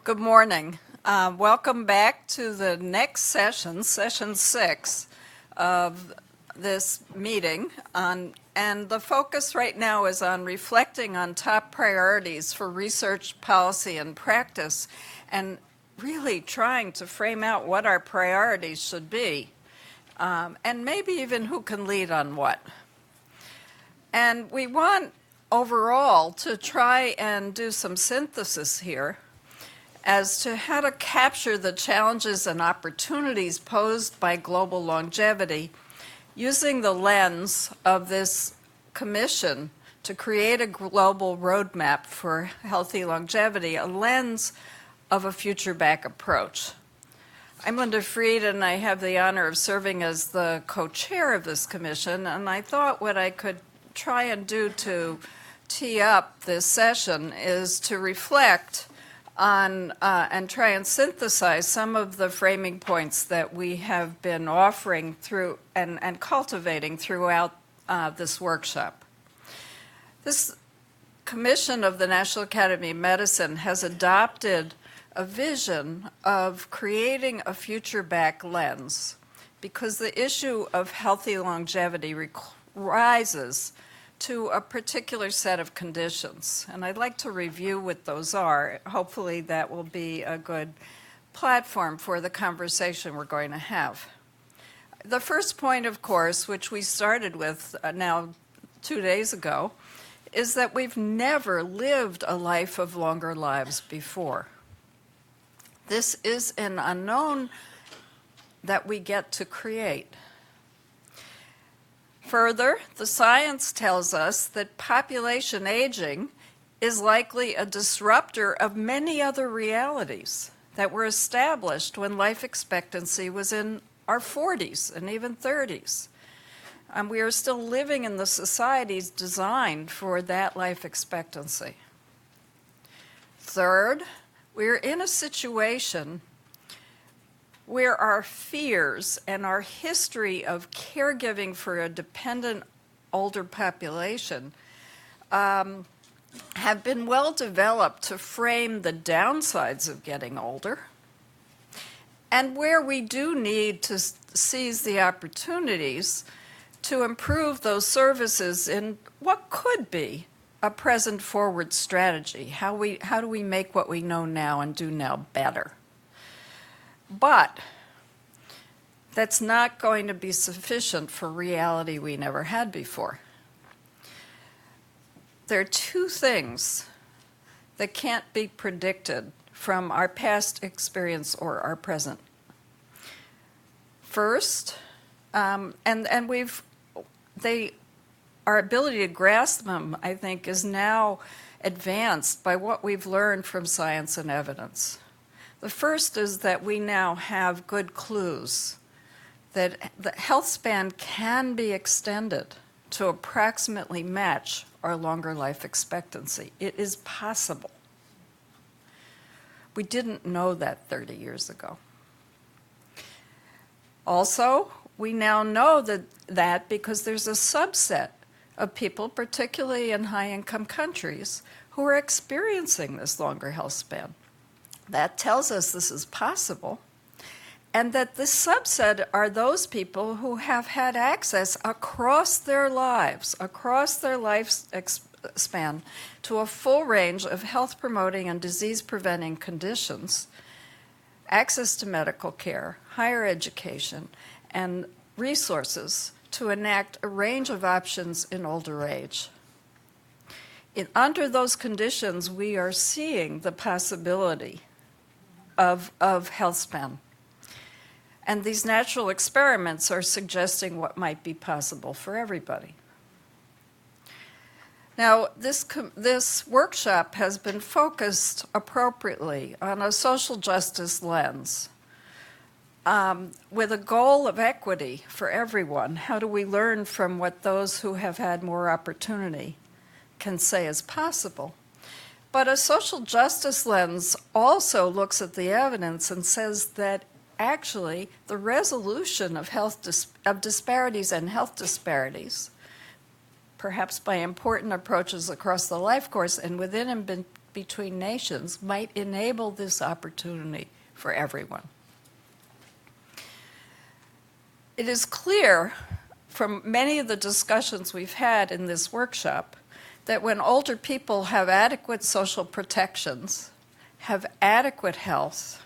Good morning. Welcome back to the next session, session 6 of this meeting. And the focus right now is on reflecting on top priorities for research, policy, and practice, and really trying to frame out what our priorities should be, and maybe even who can lead on what. And we want overall to try and do some synthesis here as to how to capture the challenges and opportunities posed by global longevity using the lens of this commission to create a global roadmap for healthy longevity, a lens of a future-back approach. I'm Linda Fried, and I have the honor of serving as the co-chair of this commission, and I thought what I could try and do to tee up this session is to reflect on and try and synthesize some of the framing points that we have been offering through and cultivating throughout this workshop. This commission of the National Academy of Medicine has adopted a vision of creating a future-back lens because the issue of healthy longevity rises to a particular set of conditions. And I'd like to review what those are. Hopefully that will be a good platform for the conversation we're going to have. The first point, of course, which we started with now 2 days ago, is that we've never lived a life of longer lives before. This is an unknown that we get to create. Further, the science tells us that population aging is likely a disruptor of many other realities that were established when life expectancy was in our 40s and even 30s. We are still living in the societies designed for that life expectancy. Third, we're in a situation where our fears and our history of caregiving for a dependent older population have been well developed to frame the downsides of getting older, and where we do need to seize the opportunities to improve those services in what could be a present forward strategy. How do we make what we know now and do now better? But that's not going to be sufficient for reality we never had before. There are two things that can't be predicted from our past experience or our present. First, our ability to grasp them, I think, is now advanced by what we've learned from science and evidence. The first is that we now have good clues that the health span can be extended to approximately match our longer life expectancy. It is possible. We didn't know that 30 years ago. Also, we now know that because there's a subset of people, particularly in high-income countries, who are experiencing this longer health span. That tells us this is possible, and that this subset are those people who have had access across their life span, to a full range of health-promoting and disease-preventing conditions, access to medical care, higher education, and resources to enact a range of options in older age. Under those conditions, we are seeing the possibility of health span. And these natural experiments are suggesting what might be possible for everybody. Now, this workshop has been focused appropriately on a social justice lens, with a goal of equity for everyone. How do we learn from what those who have had more opportunity can say is possible? But a social justice lens also looks at the evidence and says that actually the resolution of disparities and health disparities, perhaps by important approaches across the life course and within between nations might enable this opportunity for everyone. It is clear from many of the discussions we've had in this workshop that when older people have adequate social protections, have adequate health,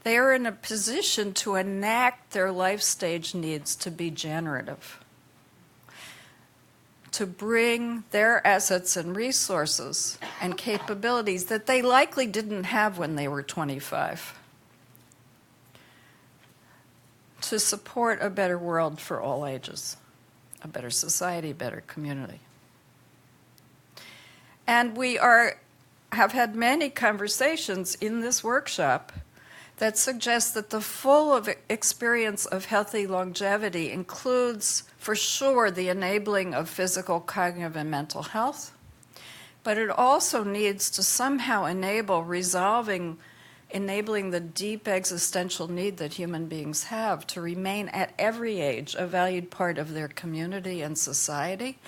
they are in a position to enact their life stage needs to be generative, to bring their assets and resources and capabilities that they likely didn't have when they were 25, to support a better world for all ages, a better society, a better community. And we have had many conversations in this workshop that suggest that the full experience of healthy longevity includes, for sure, the enabling of physical, cognitive, and mental health, but it also needs to somehow enabling the deep existential need that human beings have to remain at every age a valued part of their community and society,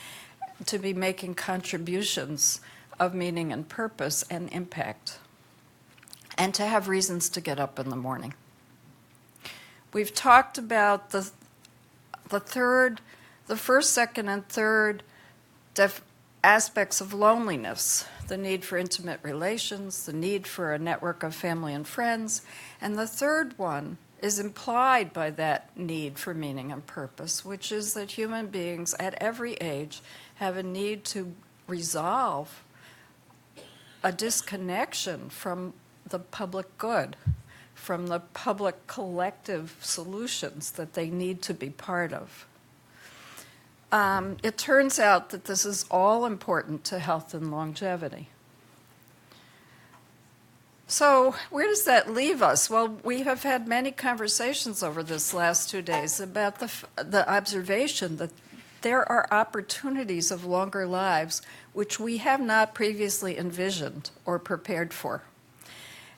to be making contributions of meaning and purpose and impact, and to have reasons to get up in the morning. We've talked about the first, second, and third aspects of loneliness, the need for intimate relations, the need for a network of family and friends, and the third one is implied by that need for meaning and purpose, which is that human beings at every age have a need to resolve a disconnection from the public good, from the public collective solutions that they need to be part of. It turns out that this is all important to health and longevity. So where does that leave us? Well, we have had many conversations over this last 2 days about the observation that there are opportunities of longer lives which we have not previously envisioned or prepared for.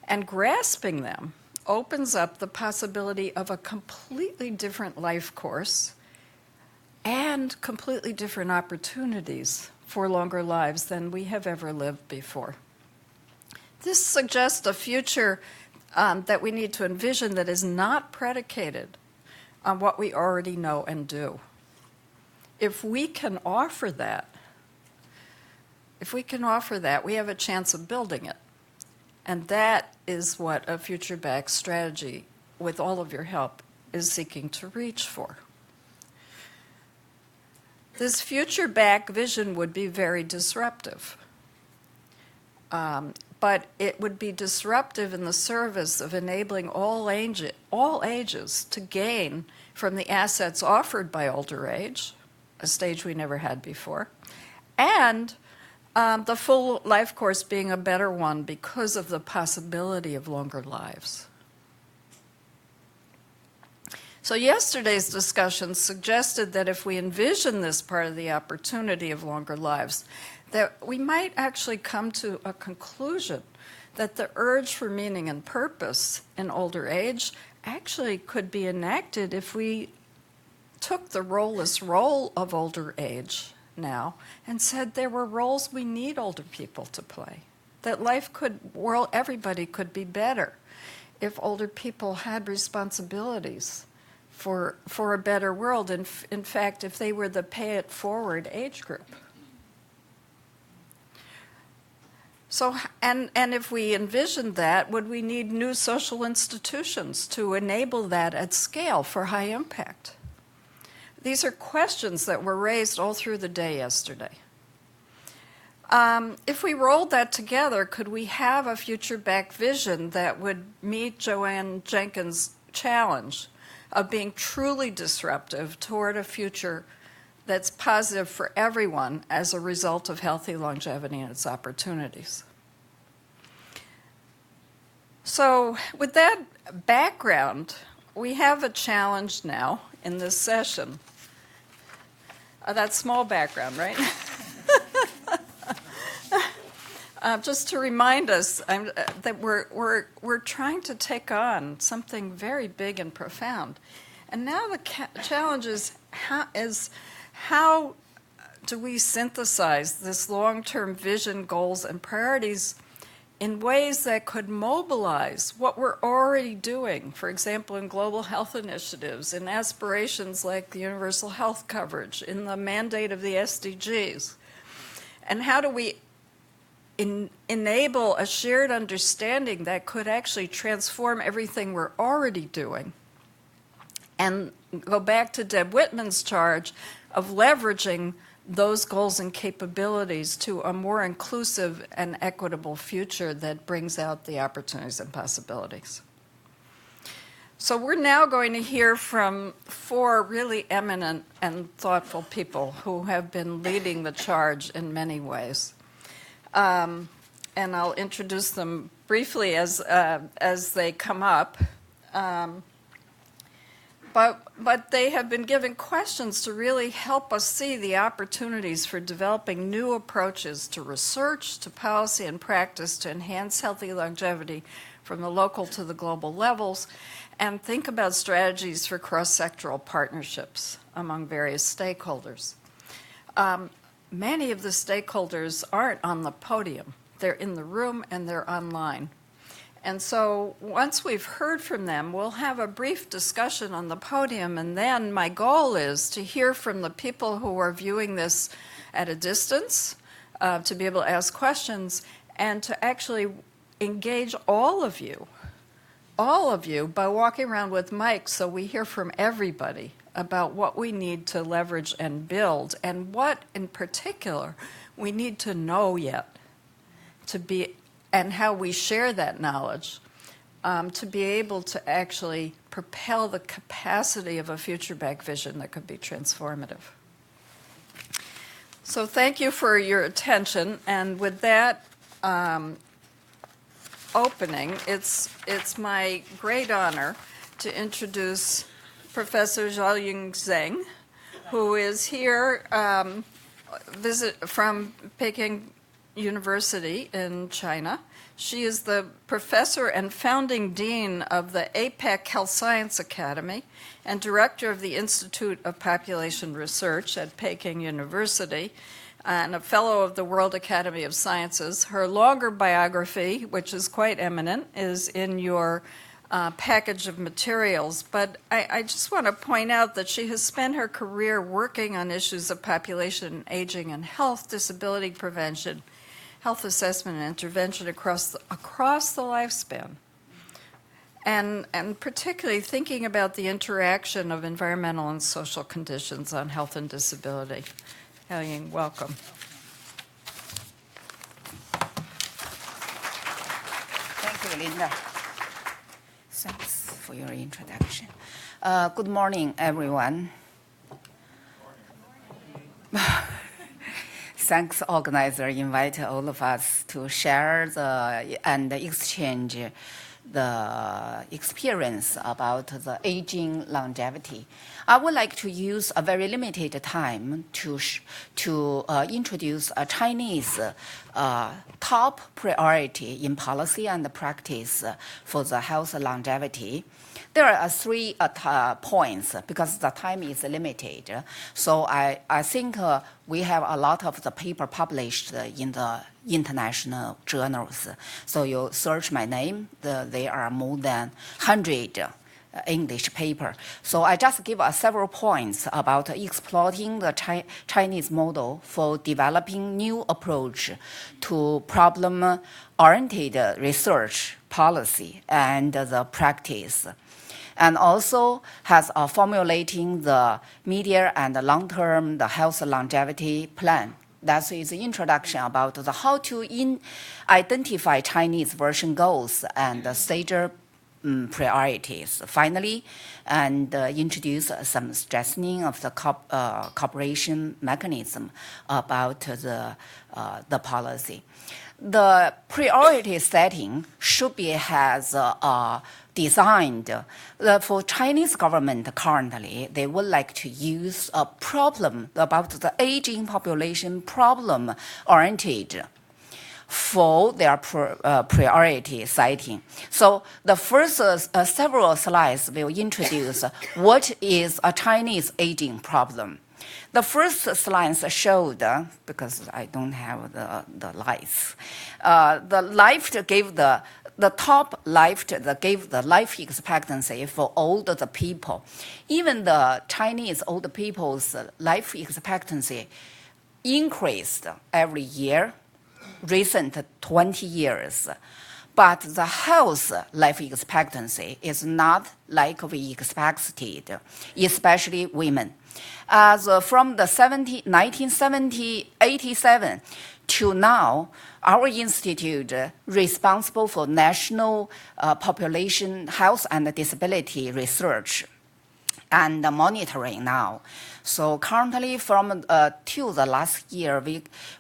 And grasping them opens up the possibility of a completely different life course and completely different opportunities for longer lives than we have ever lived before. This suggests a future that we need to envision that is not predicated on what we already know and do. If we can offer that, we have a chance of building it. And that is what a future-backed strategy, with all of your help, is seeking to reach for. This future-backed vision would be very disruptive. But it would be disruptive in the service of enabling all ages to gain from the assets offered by older age, a stage we never had before, and the full life course being a better one because of the possibility of longer lives. So yesterday's discussion suggested that if we envision this part of the opportunity of longer lives, that we might actually come to a conclusion that the urge for meaning and purpose in older age actually could be enacted if we took the role-less role of older age now and said there were roles we need older people to play, that everybody could be better if older people had responsibilities for a better world. In fact, if they were the pay-it-forward age group. So, and if we envisioned that, would we need new social institutions to enable that at scale for high impact? These are questions that were raised all through the day yesterday. If we rolled that together, could we have a future-backed vision that would meet Joanne Jenkins' challenge of being truly disruptive toward a future that's positive for everyone as a result of healthy longevity and its opportunities? So with that background, we have a challenge now in this session. That small background, right? Just to remind us that we're trying to take on something very big and profound. And now the challenge is how do we synthesize this long-term vision, goals, and priorities in ways that could mobilize what we're already doing, for example, in global health initiatives, in aspirations like the universal health coverage, in the mandate of the SDGs? And how do we enable a shared understanding that could actually transform everything we're already doing? And go back to Deb Whitman's charge of leveraging those goals and capabilities to a more inclusive and equitable future that brings out the opportunities and possibilities. So we're now going to hear from 4 really eminent and thoughtful people who have been leading the charge in many ways. And I'll introduce them briefly as they come up. But they have been given questions to really help us see the opportunities for developing new approaches to research, to policy and practice to enhance healthy longevity from the local to the global levels, and think about strategies for cross-sectoral partnerships among various stakeholders. Many of the stakeholders aren't on the podium. They're in the room and they're online. And so once we've heard from them, we'll have a brief discussion on the podium, and then my goal is to hear from the people who are viewing this at a distance, to be able to ask questions, and to actually engage all of you by walking around with mics so we hear from everybody about what we need to leverage and build, and what in particular we need to know yet to be, and how we share that knowledge to be able to actually propel the capacity of a future-back vision that could be transformative. So thank you for your attention, and with that opening, it's my great honor to introduce Professor Zhang, who is here from Peking University in China. She is the professor and founding dean of the APEC Health Science Academy and director of the Institute of Population Research at Peking University, and a fellow of the World Academy of Sciences. Her longer biography, which is quite eminent, is in your package of materials, but I just want to point out that she has spent her career working on issues of population, aging, and health, disability prevention, health assessment and intervention across the lifespan, and particularly thinking about the interaction of environmental and social conditions on health and disability. ALLEYNE, welcome. Thank you, Linda. Thanks for your introduction. Good morning, everyone. Thanks, organizer, invite all of us to share and exchange the experience about the aging longevity. I would like to use a very limited time to introduce a Chinese top priority in policy and practice for the health longevity. There are 3 points because the time is limited. So I think we have a lot of the paper published in the international journals. So you search my name, there are more than 100 English paper. So I just give several points about exploiting the Chinese model for developing new approach to problem-oriented research policy and the practice, and also has formulating the medium and long-term the health longevity plan. That is the introduction about the how to identify Chinese version goals and stated priorities. Finally, and introduce some strengthening of the cooperation mechanism about the policy. The priority setting should be designed for Chinese government currently. They would like to use a problem about the aging population problem oriented for their priority setting. So the first several slides will introduce what is a Chinese aging problem. The first slides showed, because I don't have the lights, the left gave the top left that gave the life expectancy for older people. Even the Chinese older people's life expectancy increased every year, recent 20 years. But the health life expectancy is not like we expected, especially women. As from the 1987 to now, our institute responsible for national population health and disability research and monitoring now. So currently, from till the last year,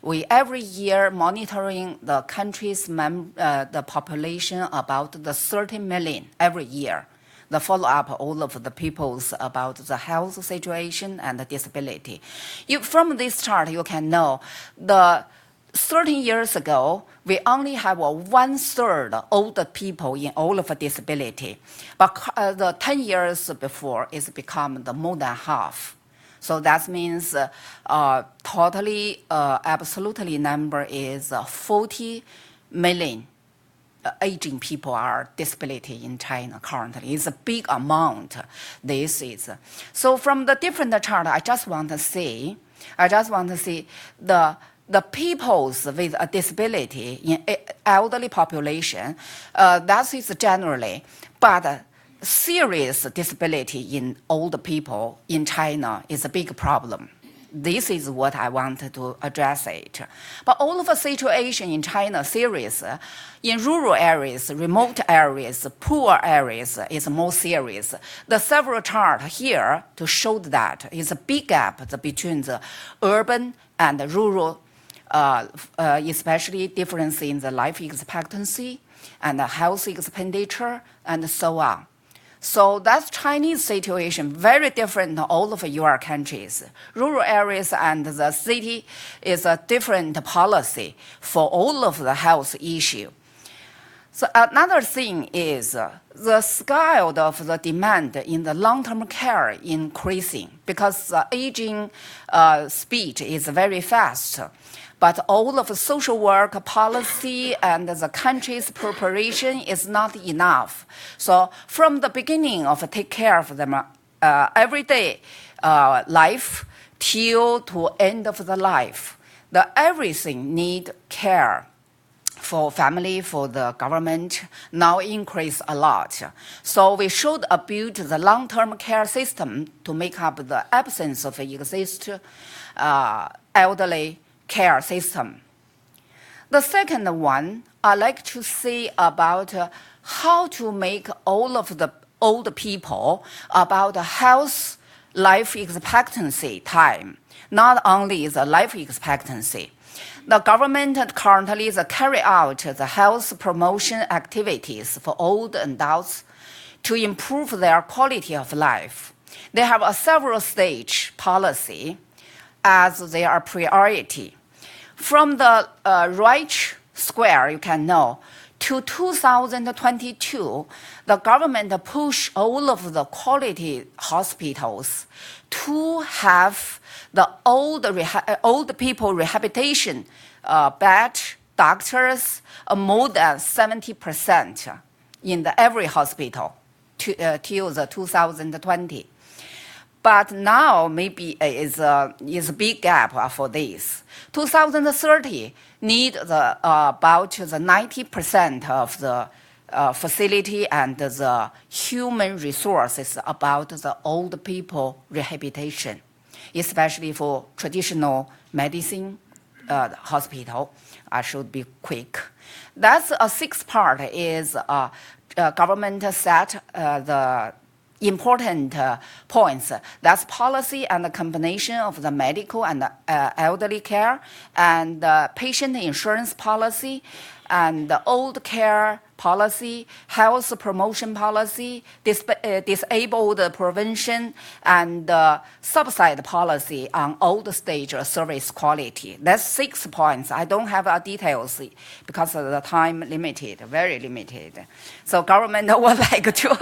we every year monitoring the country's the population about the 30 million every year. The follow-up all of the people's about the health situation and the disability. From this chart, you can know the 13 years ago, we only have 1/3 older people in all of disability. But the 10 years before, it's become the more than half. So that means totally, absolutely number is 40 million aging people are disability in China currently. It's a big amount. This is. So from the different chart, I just want to see the peoples with a disability in elderly population, that is generally, but serious disability in older people in China is a big problem. This is what I wanted to address it. But all of the situation in China serious. In rural areas, remote areas, poor areas is more serious. The several charts here to show that is a big gap between the urban and the rural, especially difference in the life expectancy and the health expenditure and so on. So that's Chinese situation, very different to all of your countries. Rural areas and the city is a different policy for all of the health issue. So another thing is the scale of the demand in the long-term care increasing because the aging speed is very fast. But all of the social work policy and the country's preparation is not enough. So from the beginning of take care of them everyday life till to end of the life, everything need care. For family, for the government, now increase a lot. So we should build the long-term care system to make up the absence of existing elderly care system. The second one, I like to say about how to make all of the old people about health life expectancy time, not only the life expectancy. The government currently carry out the health promotion activities for old adults to improve their quality of life. They have a several stage policy as their priority. From the right square, you can know, to 2022, the government pushed all of the quality hospitals to have the old people rehabilitation bed doctors more than 70% in every hospital till the 2020. But now maybe is a big gap for this. 2030 need about the 90% of the facility and the human resources about the old people rehabilitation, especially for traditional medicine hospital. I should be quick. That's a sixth part is government set the important points. That's policy and the combination of the medical and elderly care and patient insurance policy and the old care policy, health promotion policy, disabled prevention, and subside policy on old stage service quality. That's 6 points. I don't have details because of the time limited, very limited. So government would like to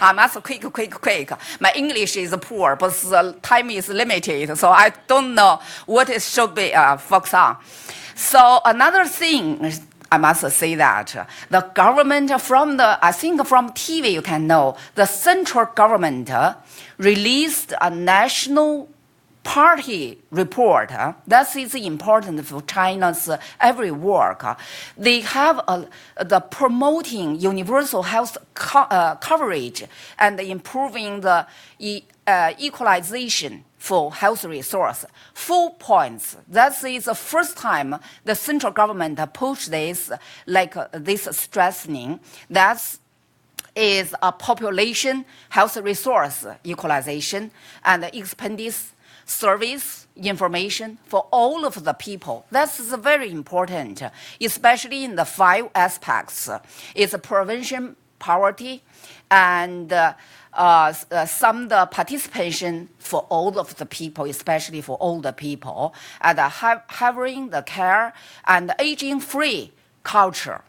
I must quick. My English is poor, but the time is limited, so I don't know what it should be focused on. So another thing, I must say that the government I think from TV you can know, the central government released a national party report. That is important for China's every work. They have the promoting universal health coverage and improving the equalization for health resource. 4 points. That is the first time the central government pushed this, like this stressing. That is a population health resource equalization and expenditure service information for all of the people. That's very important, especially in the 5 aspects. It's prevention, poverty, and some the participation for all of the people, especially for older people, and having the care and aging-free culture.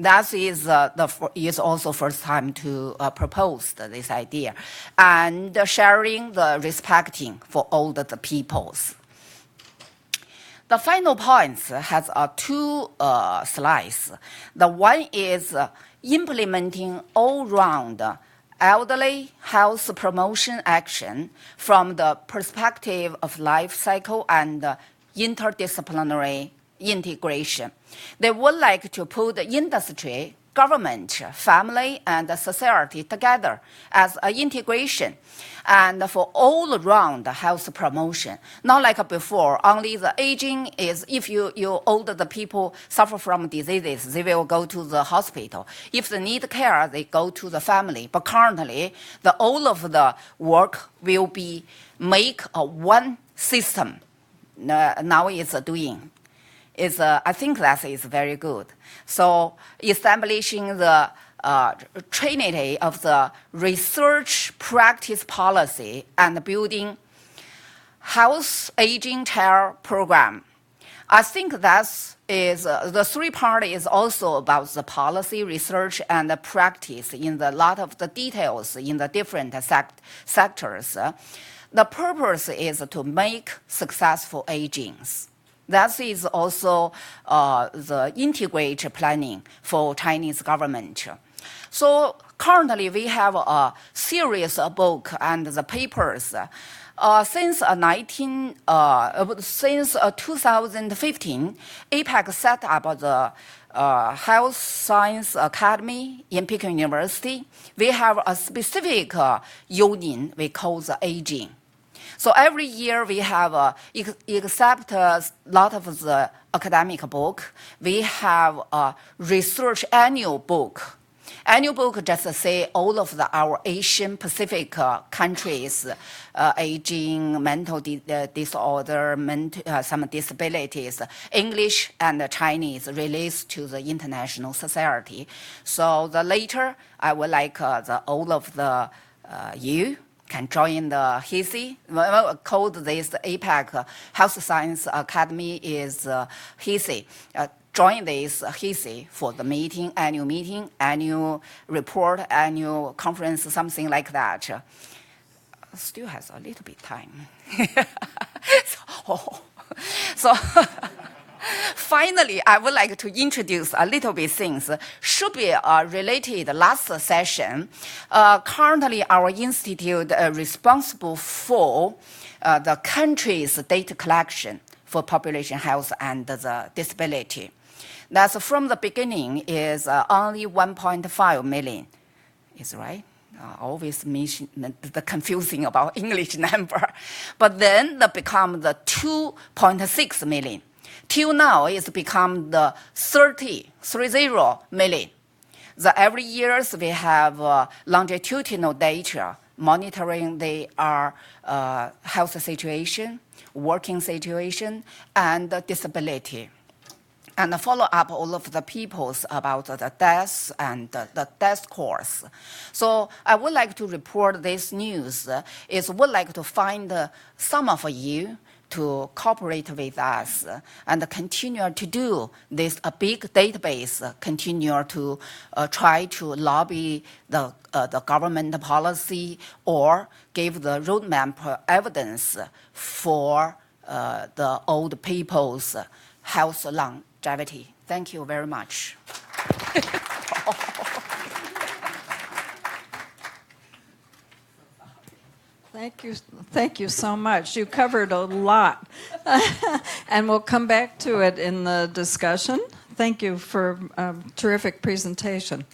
That is also first time to propose this idea, and sharing the respecting for all the peoples. The final points has 2 slides. The one is implementing all-round elderly health promotion action from the perspective of life cycle and interdisciplinary integration. They would like to put the industry, government, family, and society together as an integration and for all-around health promotion. Not like before, only the aging is, if you older the people suffer from diseases, they will go to the hospital. If they need care, they go to the family. But currently, all of the work will be make a one system. Now it's doing. I think that is very good. So establishing the trinity of the research practice policy and building health aging care program. I think that is the 3 part is also about the policy, research, and the practice in a lot of the details in the different sectors. The purpose is to make successful agings. That is also the integrated planning for Chinese government. So currently we have a series of books and the papers. Since 2015, APEC set up the Health Science Academy in Peking University. We have a specific union we call the aging. So every year we have, except a lot of the academic book, we have a research annual book. Annual book just say all of our Asian Pacific countries, aging, mental disorder, some disabilities, English and Chinese released to the international society. So later I would like all of the you can join the HESI. Called this APEC Health Science Academy is HESI. Join this HESI for the meeting, annual report, annual conference, something like that. Still has a little bit time. So finally, I would like to introduce a little bit things. Should be related last session. Currently, our institute responsible for the country's data collection for population health and the disability. That's from the beginning is only 1.5 million. Is right? Always mention the confusing about English number. But then it become the 2.6 million. Till now, it's become the 30 million. Every year, we have longitudinal data monitoring their health situation, working situation, and disability. And follow up all of the peoples about the deaths and the death course. So I would like to report this news. Would like to find some of you to cooperate with us and continue to do this a big database, continue to try to lobby the government policy or give the roadmap evidence for the old people's health longevity. Thank you very much. Thank you so much. You covered a lot, and we'll come back to it in the discussion. Thank you for a terrific presentation.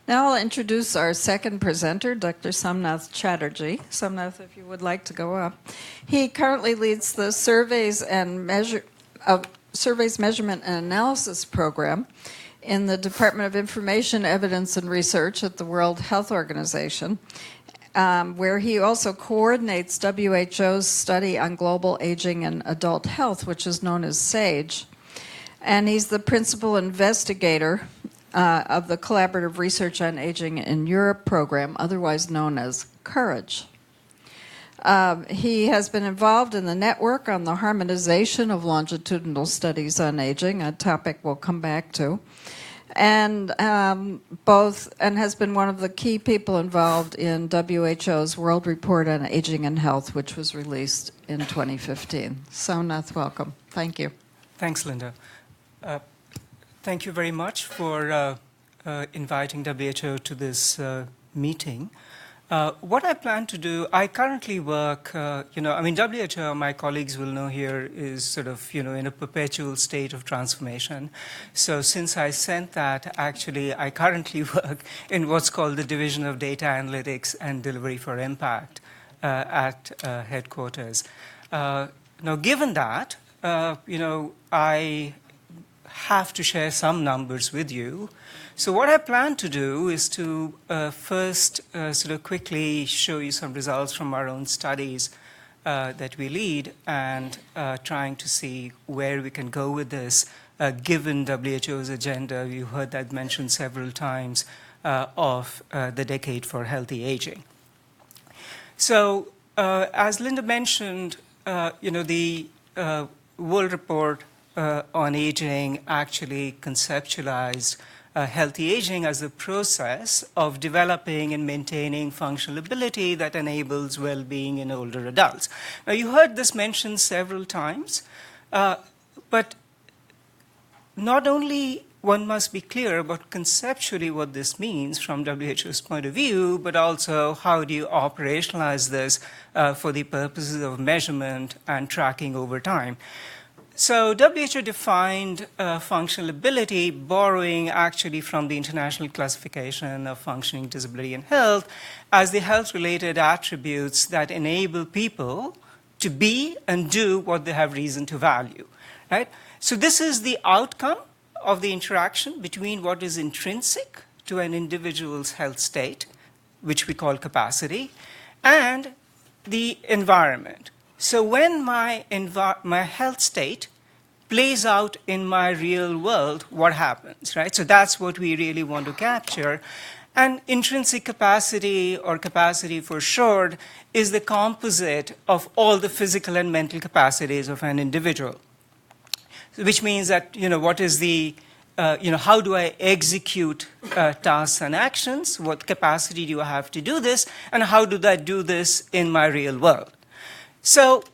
Now I'll introduce our second presenter, Dr. Somnath Chatterjee. Somnath, if you would like to go up. He currently leads the Surveys, Measurement, and Analysis program in the Department of Information, Evidence, and Research at the World Health Organization, where he also coordinates WHO's study on global aging and adult health, which is known as SAGE. And he's the principal investigator of the Collaborative Research on Aging in Europe program, otherwise known as COURAGE. He has been involved in the network on the harmonization of longitudinal studies on aging, a topic we'll come back to, and has been one of the key people involved in WHO's World Report on Aging and Health, which was released in 2015. Somnath, welcome. Thank you. Thanks, Linda. Thank you very much for inviting WHO to this meeting. What I plan to do, I currently work, WHO, my colleagues will know here, is sort of, in a perpetual state of transformation. So since I sent that, actually, I currently work in what's called the Division of Data Analytics and Delivery for Impact at headquarters. Now, given that, I have to share some numbers with you. So what I plan to do is to first sort of quickly show you some results from our own studies that we lead and trying to see where we can go with this given WHO's agenda. You heard that mentioned several times of the decade for healthy aging. So as Linda mentioned, the World Report on Aging actually conceptualized healthy aging as a process of developing and maintaining functional ability that enables well-being in older adults. Now, you heard this mentioned several times, but not only one must be clear about conceptually what this means from WHO's point of view, but also how do you operationalize this for the purposes of measurement and tracking over time. So WHO defined functional ability, borrowing actually from the International Classification of Functioning, Disability, and Health, as the health-related attributes that enable people to be and do what they have reason to value. Right? So this is the outcome of the interaction between what is intrinsic to an individual's health state, which we call capacity, and the environment. So when my health state plays out in my real world, what happens, right? So that's what we really want to capture. And intrinsic capacity, or capacity for short, is the composite of all the physical and mental capacities of an individual. Which means that, what is the, how do I execute tasks and actions? What capacity do I have to do this? And how do I do this in my real world? So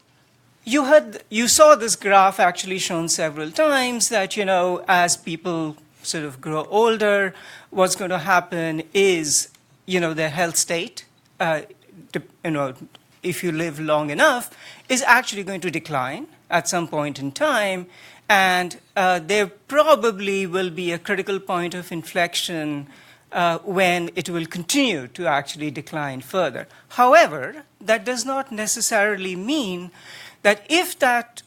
you saw this graph actually shown several times that, as people sort of grow older, what's going to happen is, their health state, if you live long enough, is actually going to decline at some point in time. And there probably will be a critical point of inflection when it will continue to actually decline further. However, that does not necessarily mean that if that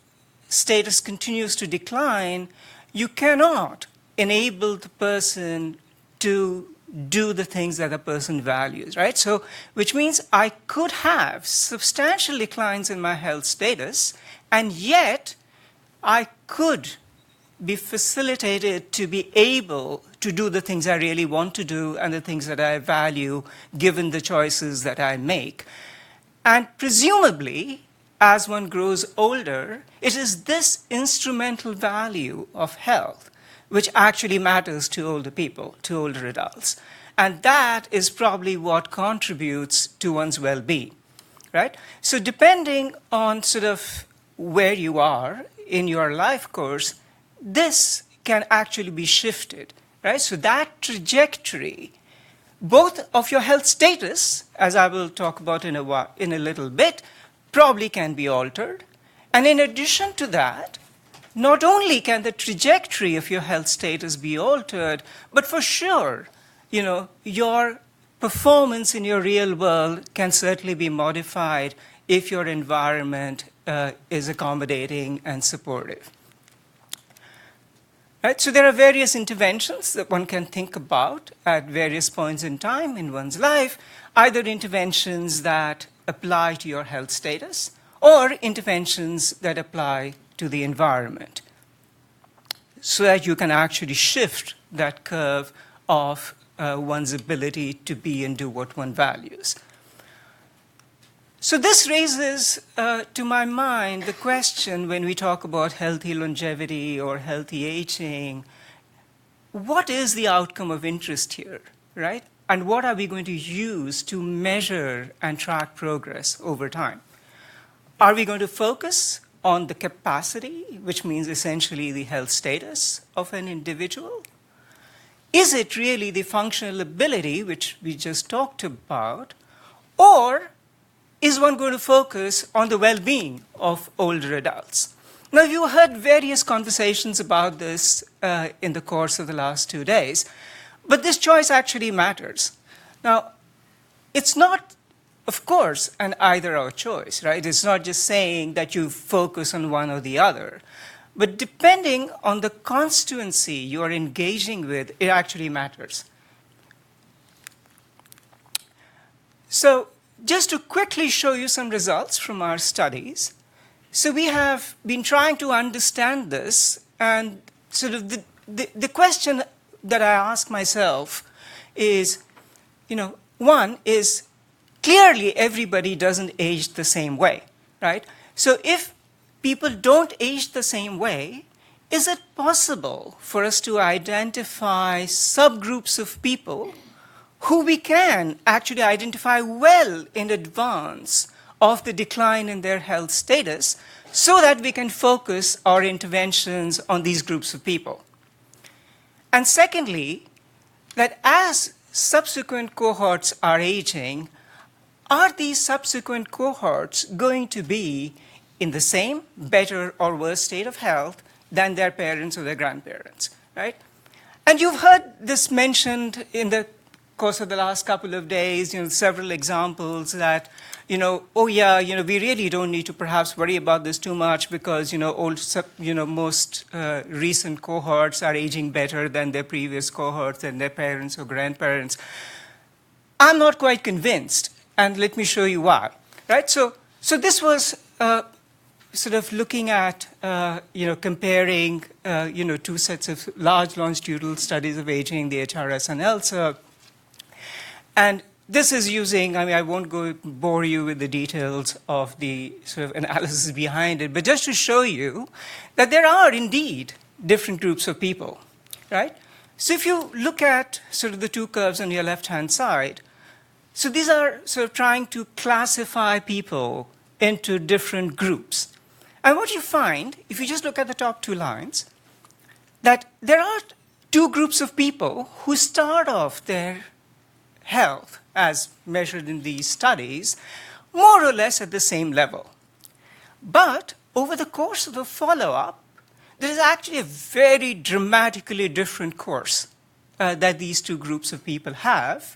status continues to decline, you cannot enable the person to do the things that the person values, right? So, which means I could have substantial declines in my health status, and yet I could be facilitated to be able to do the things I really want to do and the things that I value given the choices that I make. And presumably, as one grows older, it is this instrumental value of health which actually matters to older people, to older adults. And that is probably what contributes to one's well-being, right? So depending on sort of where you are in your life course, this can actually be shifted, right? So that trajectory, both of your health status, as I will talk about in a little bit, probably can be altered. And in addition to that, not only can the trajectory of your health status be altered, but for sure, your performance in your real world can certainly be modified if your environment is accommodating and supportive. Right? So there are various interventions that one can think about at various points in time in one's life, either interventions that apply to your health status or interventions that apply to the environment, so that you can actually shift that curve of one's ability to be and do what one values. So this raises to my mind the question, when we talk about healthy longevity or healthy aging, what is the outcome of interest here, right? And what are we going to use to measure and track progress over time? Are we going to focus on the capacity, which means essentially the health status of an individual? Is it really the functional ability, which we just talked about, or is one going to focus on the well-being of older adults? Now, you heard various conversations about this in the course of the last 2 days, but this choice actually matters. Now, it's not, of course, an either-or choice, right? It's not just saying that you focus on one or the other, but depending on the constituency you are engaging with, it actually matters. So, just to quickly show you some results from our studies. So we have been trying to understand this, and sort of the question that I ask myself is, one is, clearly everybody doesn't age the same way, right? So if people don't age the same way, is it possible for us to identify subgroups of people who we can actually identify well in advance of the decline in their health status, so that we can focus our interventions on these groups of people? And secondly, that as subsequent cohorts are aging, are these subsequent cohorts going to be in the same, better, or worse state of health than their parents or their grandparents, right? And you've heard this mentioned in the course of the last couple of days, several examples that, we really don't need to perhaps worry about this too much because, most recent cohorts are aging better than their previous cohorts and their parents or grandparents. I'm not quite convinced, and let me show you why, right? So this was sort of looking at, comparing, two sets of large longitudinal studies of aging, the HRS and ELSA. And this is using, I won't bore you with the details of the sort of analysis behind it, but just to show you that there are indeed different groups of people, right? So if you look at sort of the two curves on your left-hand side, so these are sort of trying to classify people into different groups. And what you find, if you just look at the top two lines, that there are two groups of people who start off their health, as measured in these studies, more or less at the same level. But over the course of the follow-up, there is actually a very dramatically different course that these two groups of people have.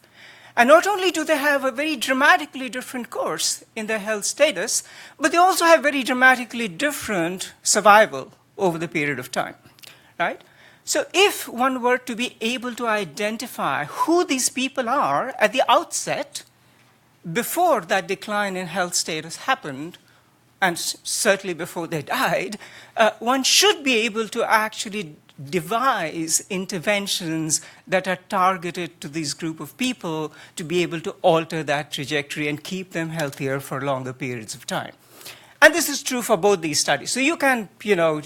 And not only do they have a very dramatically different course in their health status, but they also have very dramatically different survival over the period of time, right? So if one were to be able to identify who these people are at the outset, before that decline in health status happened, and certainly before they died, one should be able to actually devise interventions that are targeted to this group of people to be able to alter that trajectory and keep them healthier for longer periods of time. And this is true for both these studies. So you can,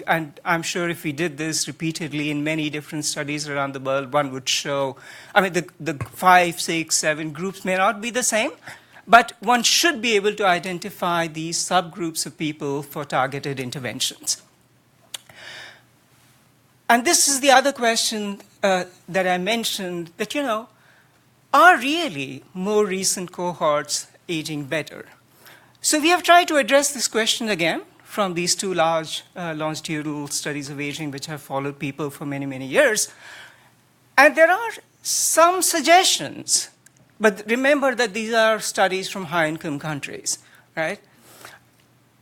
and I'm sure if we did this repeatedly in many different studies around the world, one would show, the 5, 6, 7 groups may not be the same, but one should be able to identify these subgroups of people for targeted interventions. And this is the other question that I mentioned, that, are really more recent cohorts aging better? So we have tried to address this question again from these 2 large longitudinal studies of aging which have followed people for many, many years. And there are some suggestions, but remember that these are studies from high-income countries, right?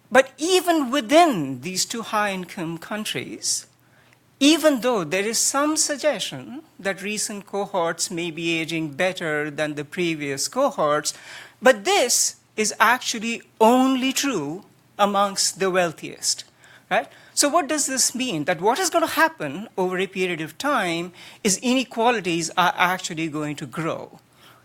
But even within these 2 high-income countries, even though there is some suggestion that recent cohorts may be aging better than the previous cohorts, but this is actually only true amongst the wealthiest, right? So what does this mean? That what is going to happen over a period of time is inequalities are actually going to grow.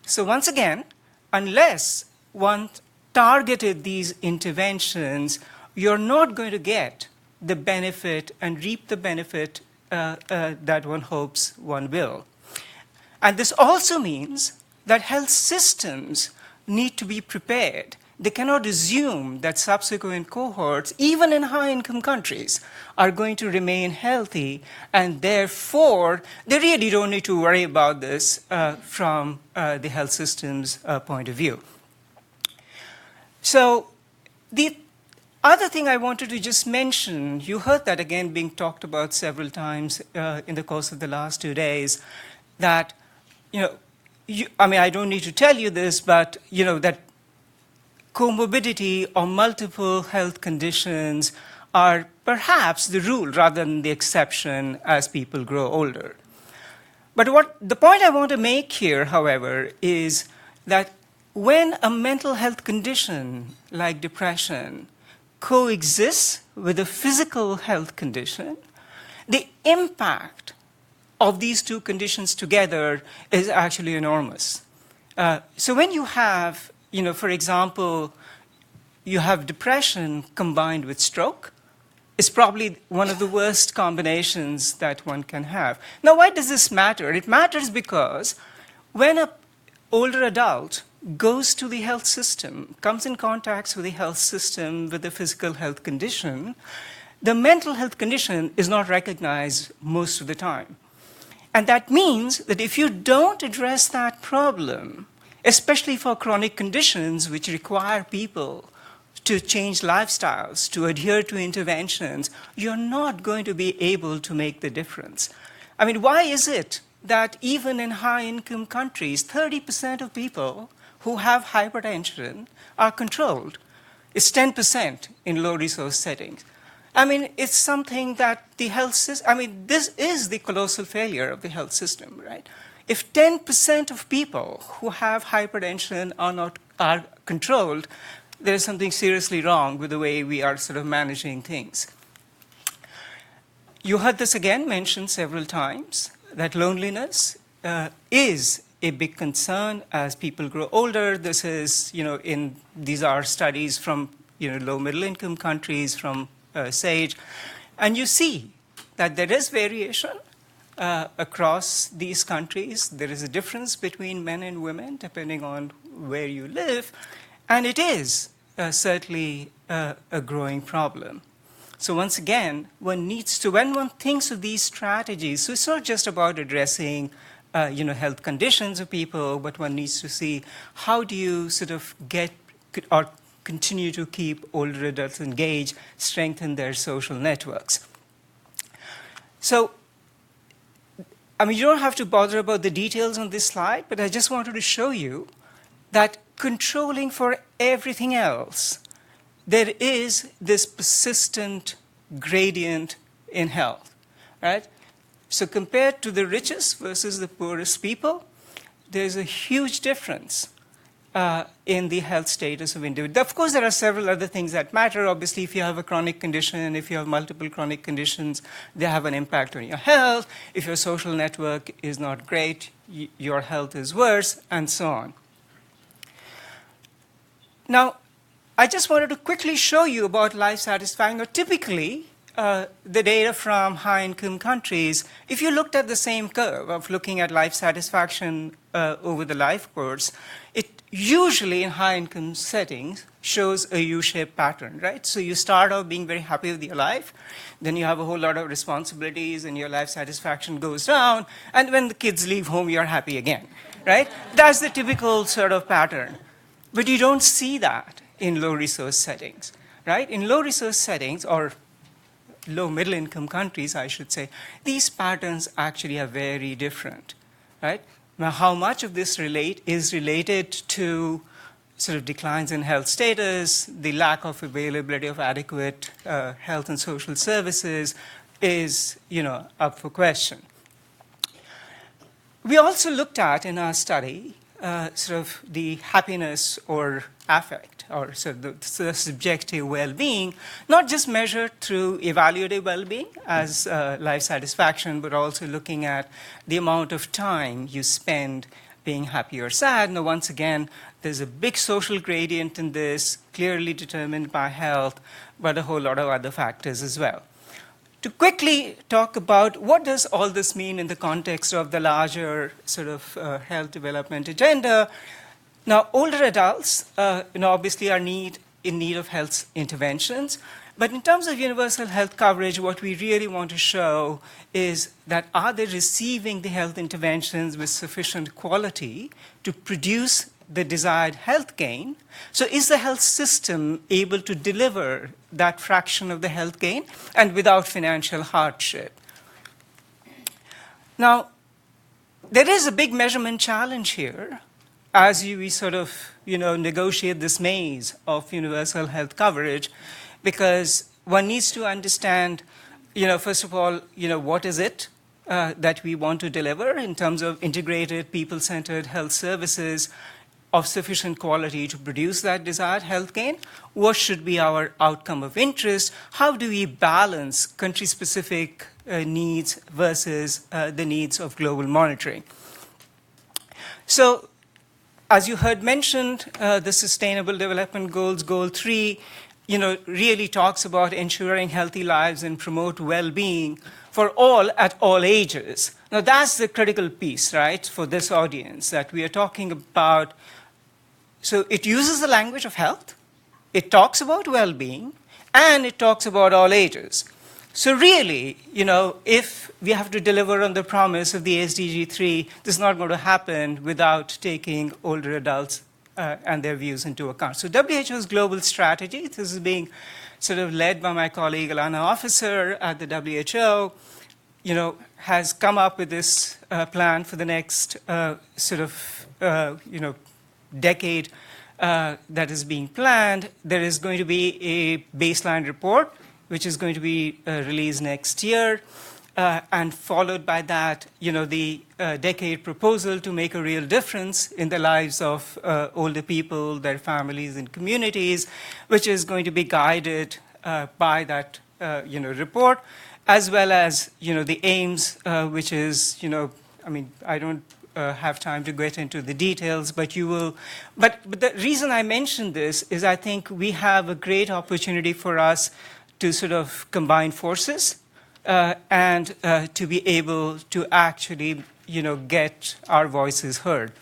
So once again, unless one targeted these interventions, you're not going to get the benefit and reap the benefit that one hopes one will. And this also means that health systems need to be prepared. They cannot assume that subsequent cohorts, even in high-income countries, are going to remain healthy, and therefore, they really don't need to worry about this from the health system's point of view. So the other thing I wanted to just mention, you heard that again being talked about several times in the course of the last 2 days, that, I don't need to tell you this, but, that comorbidity or multiple health conditions are perhaps the rule rather than the exception as people grow older. But the point I want to make here, however, is that when a mental health condition like depression coexists with a physical health condition, the impact of these 2 conditions together is actually enormous. So when you have, for example, you have depression combined with stroke, it's probably one of the worst combinations that one can have. Now, why does this matter? It matters because when an older adult goes to the health system, comes in contact with the health system with a physical health condition, the mental health condition is not recognized most of the time. And that means that if you don't address that problem, especially for chronic conditions which require people to change lifestyles, to adhere to interventions, you're not going to be able to make the difference. Why is it that even in high-income countries, 30% of people who have hypertension are controlled? It's 10% in low-resource settings. It's something that the health system, this is the colossal failure of the health system, right? If 10% of people who have hypertension are controlled, there is something seriously wrong with the way we are sort of managing things. You heard this again mentioned several times, that loneliness is a big concern as people grow older. This is, these are studies from, low middle income countries, from ZHENG. And you see that there is variation across these countries. There is a difference between men and women depending on where you live. And it is certainly a growing problem. So once again, one needs to, when one thinks of these strategies, so it's not just about addressing health conditions of people, but one needs to see how do you sort of get or continue to keep older adults engaged, strengthen their social networks. So, you don't have to bother about the details on this slide, but I just wanted to show you that controlling for everything else, there is this persistent gradient in health, right? So compared to the richest versus the poorest people, there's a huge difference in the health status of individuals. Of course, there are several other things that matter. Obviously, if you have a chronic condition, if you have multiple chronic conditions, they have an impact on your health. If your social network is not great, your health is worse, and so on. Now, I just wanted to quickly show you about life satisfaction, or typically the data from high-income countries. If you looked at the same curve of looking at life satisfaction over the life course, it usually in high-income settings shows a U-shaped pattern, right? So you start out being very happy with your life, then you have a whole lot of responsibilities and your life satisfaction goes down, and when the kids leave home, you're happy again, right? That's the typical sort of pattern. But you don't see that in low-resource settings, right? In low-resource settings, or low middle-income countries, I should say, these patterns actually are very different, right? Now, how much of this is related to sort of declines in health status, the lack of availability of adequate health and social services is, up for question. We also looked at in our study sort of the happiness or affect, or sort of the subjective well-being, not just measured through evaluative well-being as life satisfaction, but also looking at the amount of time you spend being happy or sad. Now, once again, there's a big social gradient in this, clearly determined by health, but a whole lot of other factors as well. To quickly talk about what does all this mean in the context of the larger sort of health development agenda. Now, older adults, obviously are in need of health interventions. But in terms of universal health coverage, what we really want to show is that are they receiving the health interventions with sufficient quality to produce the desired health gain? So is the health system able to deliver that fraction of the health gain and without financial hardship? Now, there is a big measurement challenge here as we sort of negotiate this maze of universal health coverage, because one needs to understand, first of all, what is it that we want to deliver in terms of integrated, people-centered health services of sufficient quality to produce that desired health gain? What should be our outcome of interest? How do we balance country-specific needs versus the needs of global monitoring? So, as you heard mentioned, the Sustainable Development Goals, Goal 3, really talks about ensuring healthy lives and promote well-being for all at all ages. Now, that's the critical piece, right, for this audience that we are talking about. So it uses the language of health, it talks about well-being, and it talks about all ages. So really, if we have to deliver on the promise of the SDG 3, this is not going to happen without taking older adults and their views into account. So WHO's global strategy, this is being sort of led by my colleague Alana Officer at the WHO, has come up with this plan for the next decade that is being planned. There is going to be a baseline report, which is going to be released next year, and followed by that, the decade proposal to make a real difference in the lives of older people, their families, and communities, which is going to be guided by that, report, as well as, the aims, which is, I don't have time to get into the details, but you will. But the reason I mention this is I think we have a great opportunity for us to sort of combine forces and to be able to actually, get our voices heard.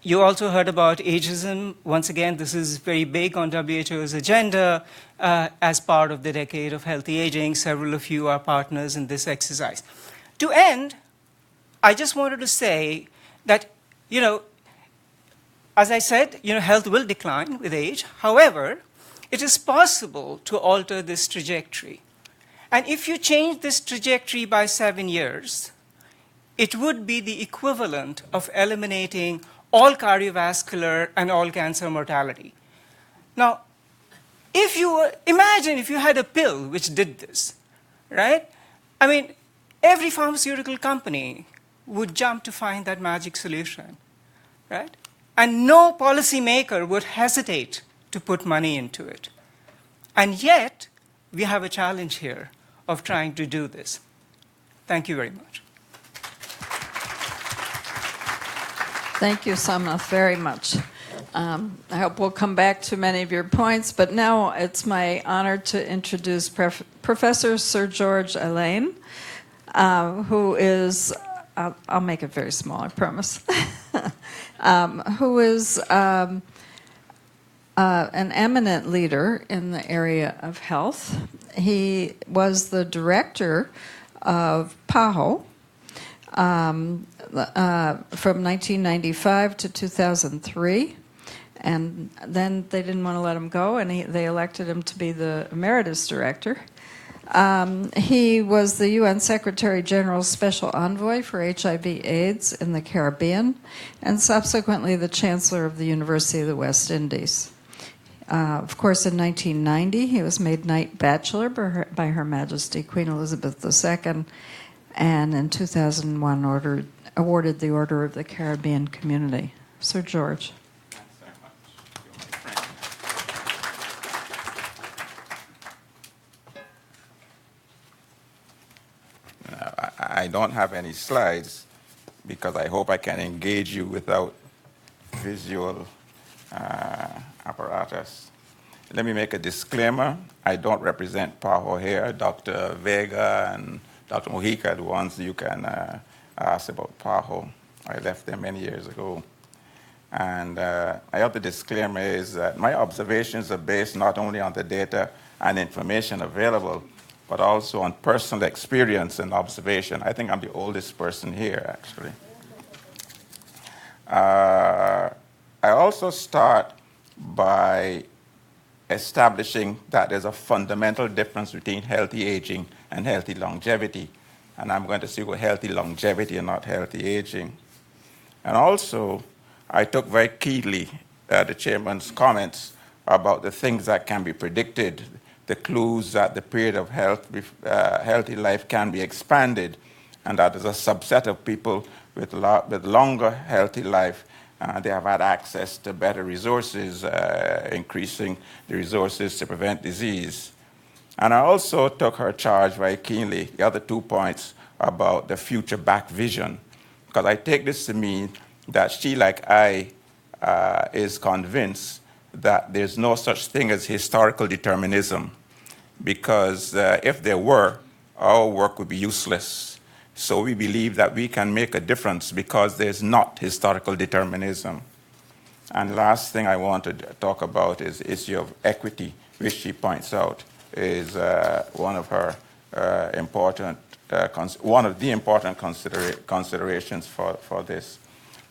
You also heard about ageism. Once again, this is very big on WHO's agenda as part of the Decade of Healthy Aging. Several of you are partners in this exercise. To end, I just wanted to say that, as I said, health will decline with age. However, it is possible to alter this trajectory. And if you change this trajectory by 7 years, it would be the equivalent of eliminating all cardiovascular and all cancer mortality. Now, imagine if you had a pill which did this, right? Every pharmaceutical company would jump to find that magic solution, right? And no policymaker would hesitate to put money into it. And yet, we have a challenge here of trying to do this. Thank you very much. Thank you, Somnath, very much. I hope we'll come back to many of your points, but now it's my honor to introduce Professor Sir George Elaine, who is, I'll make it very small, I promise, who is an eminent leader in the area of health. He was the director of PAHO from 1995 to 2003. And then they didn't want to let him go, and they elected him to be the Emeritus Director. He was the UN Secretary General's Special Envoy for HIV/AIDS in the Caribbean, and subsequently the Chancellor of the University of the West Indies. Of course, in 1990, he was made Knight Bachelor by Her Majesty Queen Elizabeth II, and in 2001 awarded the Order of the Caribbean Community. Sir George. I don't have any slides because I hope I can engage you without visual apparatus. Let me make a disclaimer. I don't represent PAHO here. Dr. Vega and Dr. Mojica are the ones you can ask about PAHO. I left them many years ago. And my other disclaimer is that my observations are based not only on the data and information available, but also on personal experience and observation. I think I'm the oldest person here, actually. I also start by establishing that there's a fundamental difference between healthy aging and healthy longevity. And I'm going to see what healthy longevity and not healthy aging. And also, I took very keenly the chairman's comments about the things that can be predicted, the clues that the period of healthy life can be expanded, and that there's a subset of people with longer healthy life. They have had access to better resources, increasing the resources to prevent disease. And I also took her charge very keenly, the other 2 points about the future back vision, because I take this to mean that she, like I, is convinced that there's no such thing as historical determinism, because if there were, our work would be useless. So we believe that we can make a difference because there's not historical determinism. And last thing I want to talk about is the issue of equity, which she points out is one of her important considerations for this.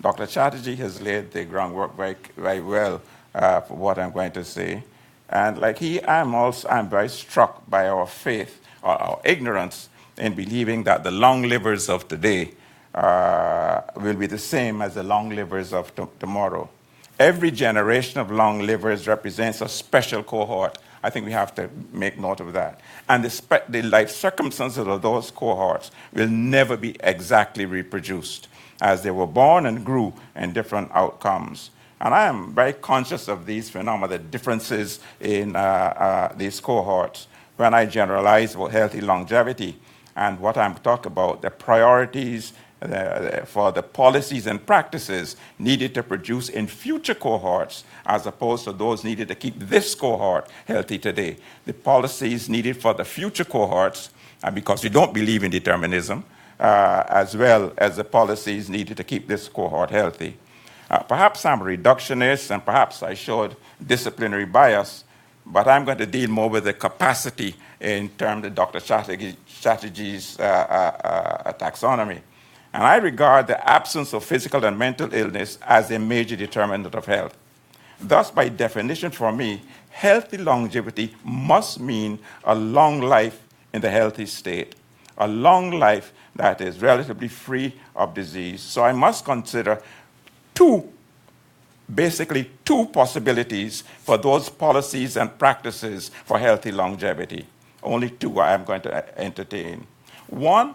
Dr. Chatterjee has laid the groundwork very well for what I'm going to say. And like I'm very struck by our faith or our ignorance in believing that the long livers of today will be the same as the long livers of tomorrow. Every generation of long livers represents a special cohort. I think we have to make note of that. And the life circumstances of those cohorts will never be exactly reproduced, as they were born and grew in different outcomes. And I am very conscious of these phenomena, the differences in these cohorts, when I generalize about healthy longevity and what I'm talking about, the priorities for the policies and practices needed to produce in future cohorts, as opposed to those needed to keep this cohort healthy today. The policies needed for the future cohorts, because we don't believe in determinism, as well as the policies needed to keep this cohort healthy. Perhaps I'm a reductionist, and perhaps I showed disciplinary bias, but I'm going to deal more with the capacity in terms of Dr. Chatterjee's taxonomy. And I regard the absence of physical and mental illness as a major determinant of health. Thus, by definition for me, healthy longevity must mean a long life in the healthy state, a long life that is relatively free of disease. So I must consider basically two possibilities for those policies and practices for healthy longevity. Only two I am going to entertain. One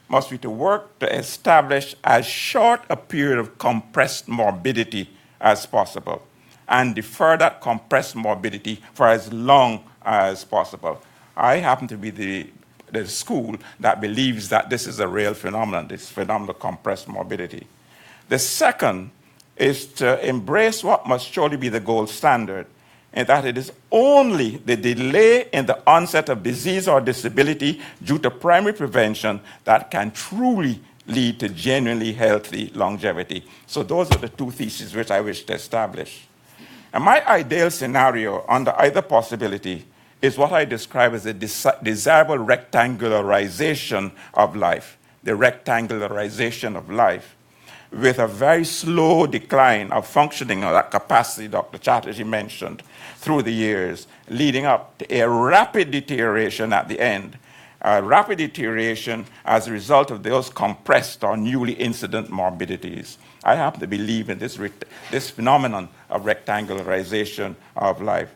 must be to work to establish as short a period of compressed morbidity as possible and defer that compressed morbidity for as long as possible. I happen to be the school that believes that this is a real phenomenon, this phenomenon of compressed morbidity. The second is to embrace what must surely be the gold standard, and that it is only the delay in the onset of disease or disability due to primary prevention that can truly lead to genuinely healthy longevity. So those are the two theses which I wish to establish. And my ideal scenario under either possibility is what I describe as a desirable rectangularization of life, the rectangularization of life, with a very slow decline of functioning of that capacity Dr. Chatterjee mentioned through the years, leading up to a rapid deterioration at the end. A rapid deterioration as a result of those compressed or newly incident morbidities. I happen to believe in this phenomenon of rectangularization of life.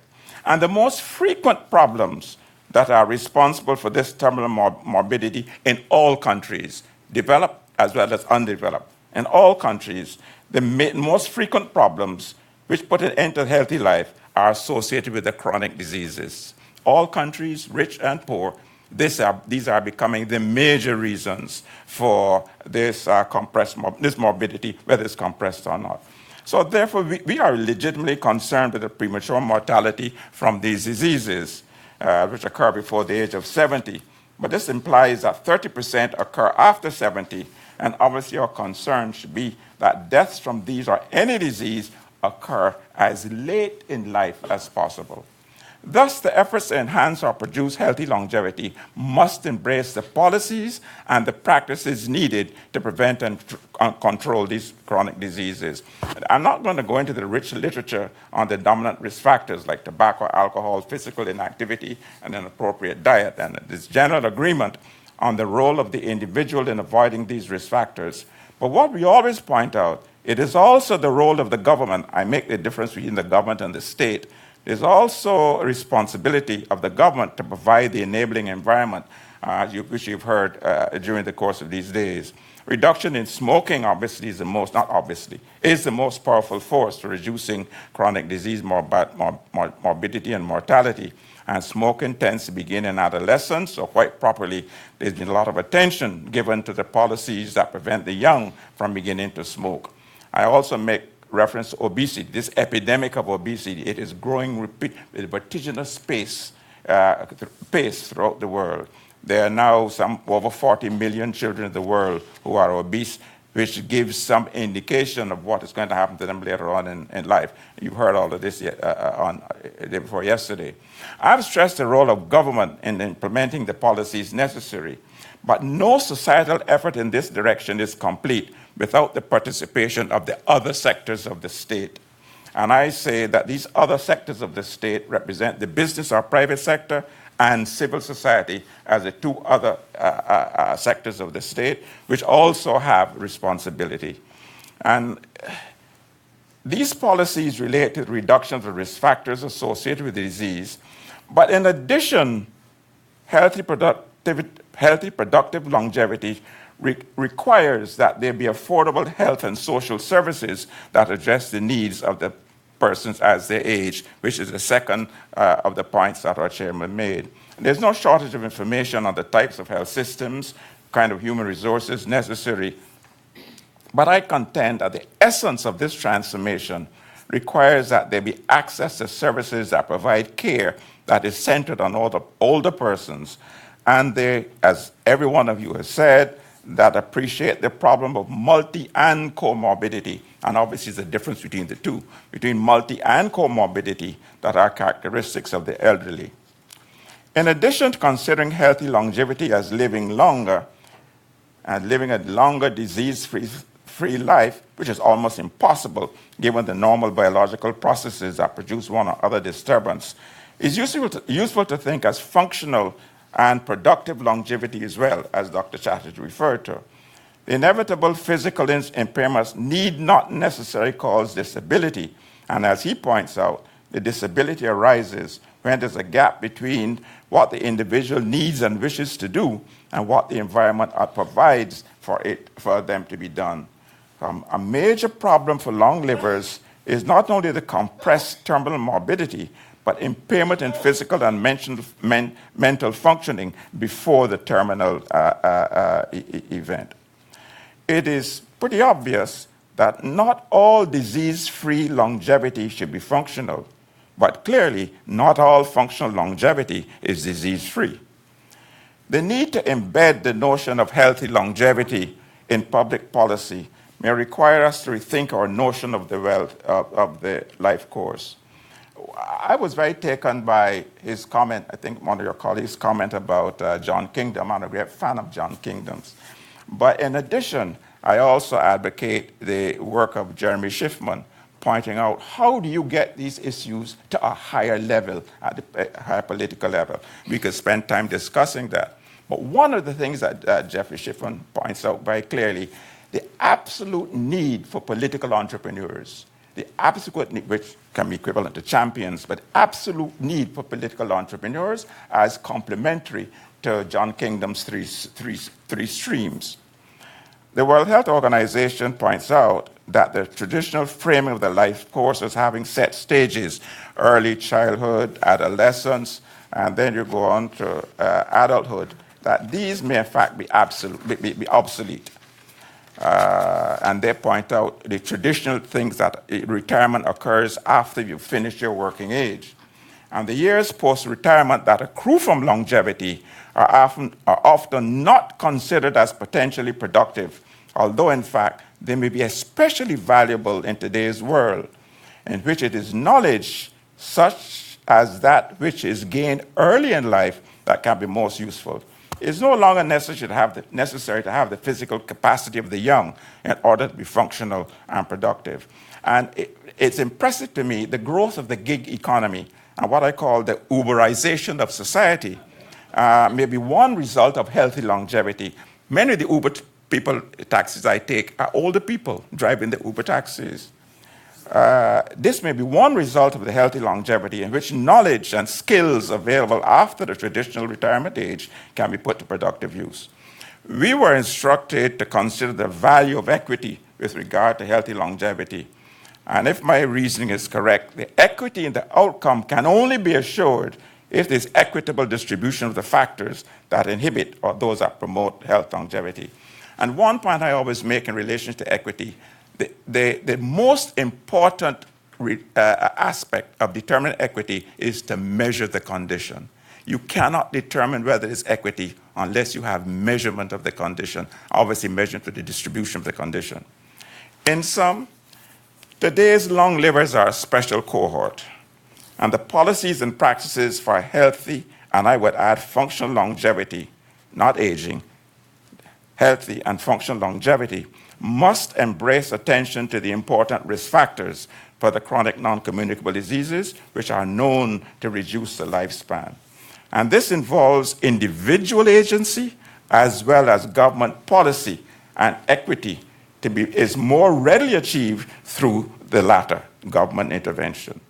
And the most frequent problems that are responsible for this terminal morbidity in all countries, developed as well as undeveloped, in all countries, the most frequent problems which put an end to healthy life are associated with the chronic diseases. All countries, rich and poor, these are becoming the major reasons for this this morbidity, whether it's compressed or not. So therefore, we are legitimately concerned with the premature mortality from these diseases, which occur before the age of 70. But this implies that 30% occur after 70, and obviously our concern should be that deaths from these or any disease occur as late in life as possible. Thus, the efforts to enhance or produce healthy longevity must embrace the policies and the practices needed to prevent and control these chronic diseases. I'm not going to go into the rich literature on the dominant risk factors like tobacco, alcohol, physical inactivity, and an appropriate diet. And there's general agreement on the role of the individual in avoiding these risk factors. But what we always point out, it is also the role of the government. I make the difference between the government and the state. There's also a responsibility of the government to provide the enabling environment, which you've heard during the course of these days. Reduction in smoking, obviously, is the most powerful force for reducing chronic disease morbidity and mortality. And smoking tends to begin in adolescence, so quite properly, there's been a lot of attention given to the policies that prevent the young from beginning to smoke. I also make reference to obesity, this epidemic of obesity. It is growing with vertiginous pace throughout the world. There are now over 40 million children in the world who are obese, which gives some indication of what is going to happen to them later on in life. You heard all of this on the day before yesterday. I've stressed the role of government in implementing the policies necessary, but no societal effort in this direction is complete without the participation of the other sectors of the state. And I say that these other sectors of the state represent the business or private sector and civil society as the two other sectors of the state, which also have responsibility. And these policies relate to the reduction of the risk factors associated with the disease. But in addition, healthy, productive longevity requires that there be affordable health and social services that address the needs of the persons as they age, which is the second of the points that our chairman made. And there's no shortage of information on the types of health systems, kind of human resources necessary. But I contend that the essence of this transformation requires that there be access to services that provide care that is centered on all the older persons, and they, as every one of you has said, that appreciate the problem of multi and comorbidity. And obviously there's a difference between the two, between multi and comorbidity that are characteristics of the elderly. In addition to considering healthy longevity as living longer and living a longer disease-free life, which is almost impossible given the normal biological processes that produce one or other disturbance, it's useful to think as functional and productive longevity as well, as Dr. Chatterjee referred to. The inevitable physical impairments need not necessarily cause disability, and as he points out, the disability arises when there's a gap between what the individual needs and wishes to do and what the environment provides for them to be done. A major problem for long livers is not only the compressed terminal morbidity, but impairment in physical and mental functioning before the terminal event. It is pretty obvious that not all disease-free longevity should be functional, but clearly not all functional longevity is disease-free. The need to embed the notion of healthy longevity in public policy may require us to rethink our notion of the life course. I was very taken by his comment, I think one of your colleagues' comment about John Kingdom. I'm a great fan of John Kingdom's. But in addition, I also advocate the work of Jeremy Schiffman, pointing out how do you get these issues to a higher level, at the higher political level. We could spend time discussing that. But one of the things that Jeffrey Schiffman points out very clearly, the absolute need for political entrepreneurs, the absolute need, which can be equivalent to champions, but absolute need for political entrepreneurs as complementary to John Kingdom's three streams. The World Health Organization points out that the traditional framing of the life course as having set stages, early childhood, adolescence, and then you go on to adulthood, that these may in fact be obsolete. And they point out the traditional things that retirement occurs after you finish your working age. And the years post-retirement that accrue from longevity are often not considered as potentially productive, although in fact they may be especially valuable in today's world, in which it is knowledge such as that which is gained early in life that can be most useful. It's no longer necessary to have the physical capacity of the young in order to be functional and productive. And it's impressive to me, the growth of the gig economy and what I call the Uberization of society may be one result of healthy longevity. Many of the Uber taxis I take are older people driving the Uber taxis. This may be one result of the healthy longevity in which knowledge and skills available after the traditional retirement age can be put to productive use. We were instructed to consider the value of equity with regard to healthy longevity. And if my reasoning is correct, the equity in the outcome can only be assured if there's equitable distribution of the factors that inhibit or those that promote health longevity. And one point I always make in relation to equity, the most important aspect of determining equity is to measure the condition. You cannot determine whether it's equity unless you have measurement of the condition, obviously measurement of the distribution of the condition. In sum, today's long livers are a special cohort, and the policies and practices for healthy, and I would add functional longevity, not aging, healthy and functional longevity, must embrace attention to the important risk factors for the chronic non-communicable diseases, which are known to reduce the lifespan. And this involves individual agency as well as government policy, and equity is more readily achieved through the latter, government intervention.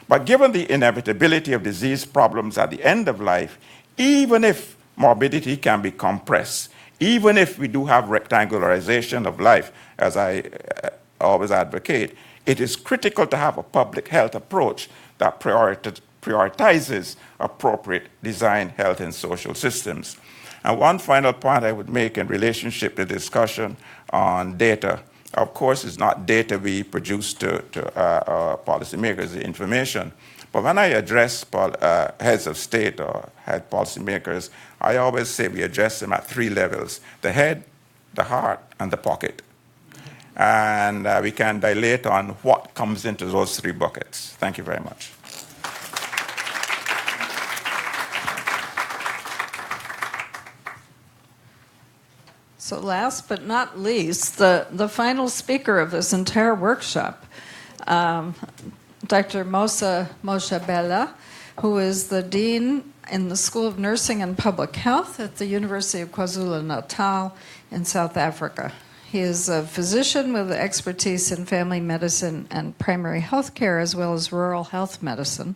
But given the inevitability of disease problems at the end of life, even if morbidity can be compressed, even if we do have rectangularization of life, as I always advocate, it is critical to have a public health approach that prioritizes appropriate design, health, and social systems. And one final point I would make in relationship to discussion on data. Of course, it's not data we produce to policymakers, the information. But when I address heads of state or head policymakers, I always say we address them at three levels: the head, the heart, and the pocket. And we can dilate on what comes into those three buckets. Thank you very much. So last but not least, the final speaker of this entire workshop, Dr. MOSHABELA, who is the Dean in the School of Nursing and Public Health at the University of KwaZulu-Natal in South Africa. He is a physician with expertise in family medicine and primary health care, as well as rural health medicine,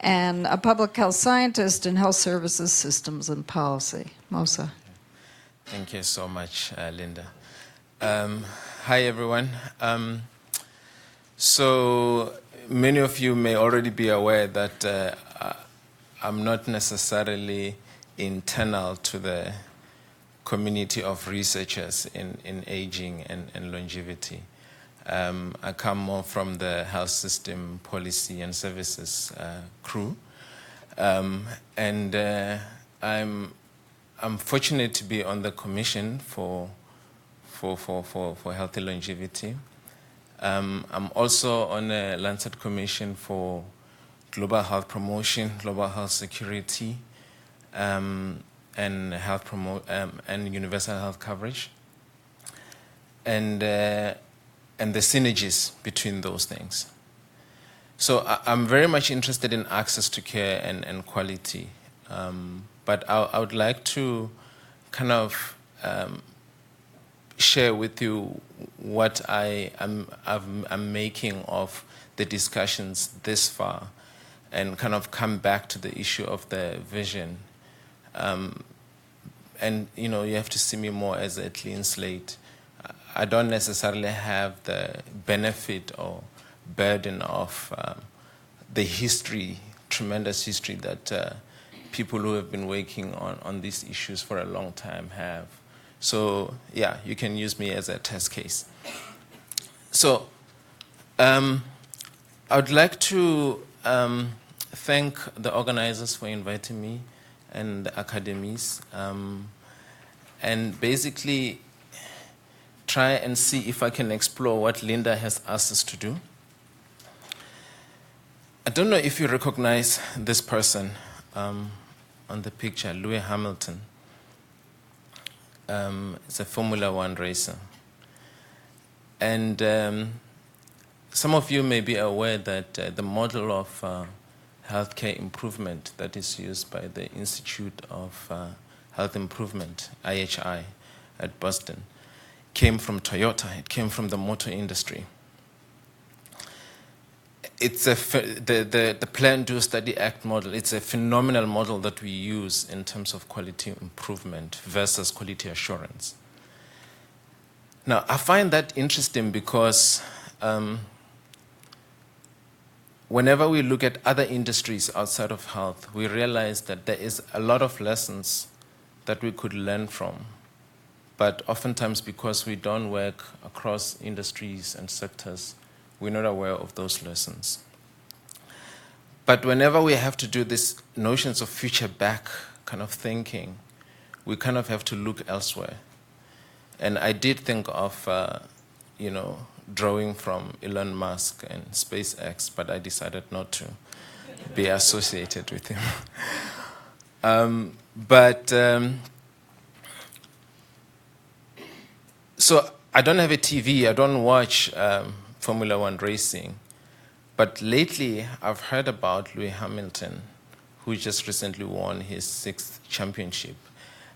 and a public health scientist in health services, systems, and policy. MOSA. Thank you so much, Linda. Hi, everyone. So many of you may already be aware that I'm not necessarily internal to the community of researchers in aging and longevity. I come more from the health system policy and services crew. I'm fortunate to be on the commission for healthy longevity. I'm also on a Lancet Commission for global health promotion, global health security, and and universal health coverage, and the synergies between those things. So I'm very much interested in access to care and quality, but I would like to kind of share with you what I'm making of the discussions this far, and kind of come back to the issue of the vision. And you have to see me more as a clean slate. I don't necessarily have the benefit or burden of the history, tremendous history that people who have been working on these issues for a long time have. So yeah, you can use me as a test case. So I would like to thank the organizers for inviting me and the academies, and basically try and see if I can explore what Linda has asked us to do. I don't know if you recognize this person on the picture, Lewis Hamilton. It's a Formula One racer. And some of you may be aware that the model of healthcare improvement that is used by the Institute of Health Improvement, IHI, at Boston, came from Toyota. It came from the motor industry. It's the Plan, Do, Study, Act model. It's a phenomenal model that we use in terms of quality improvement versus quality assurance. Now, I find that interesting because whenever we look at other industries outside of health, we realize that there is a lot of lessons that we could learn from. But oftentimes, because we don't work across industries and sectors, we're not aware of those lessons. But whenever we have to do these notions of future back kind of thinking, we kind of have to look elsewhere. And I did think of, drawing from Elon Musk and SpaceX, but I decided not to be associated with him. So I don't have a TV, I don't watch Formula One racing, but lately I've heard about Lewis Hamilton, who just recently won his 6th championship,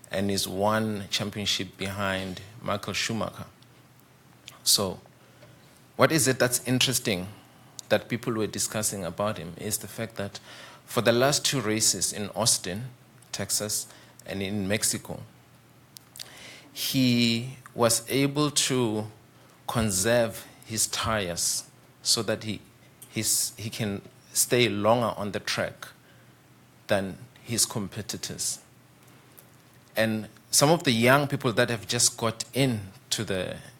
and is 1 championship behind Michael Schumacher. So what is it that's interesting that people were discussing about him is the fact that for the last 2 races in Austin, Texas, and in Mexico, he was able to conserve his tires so that he can stay longer on the track than his competitors. And some of the young people that have just got into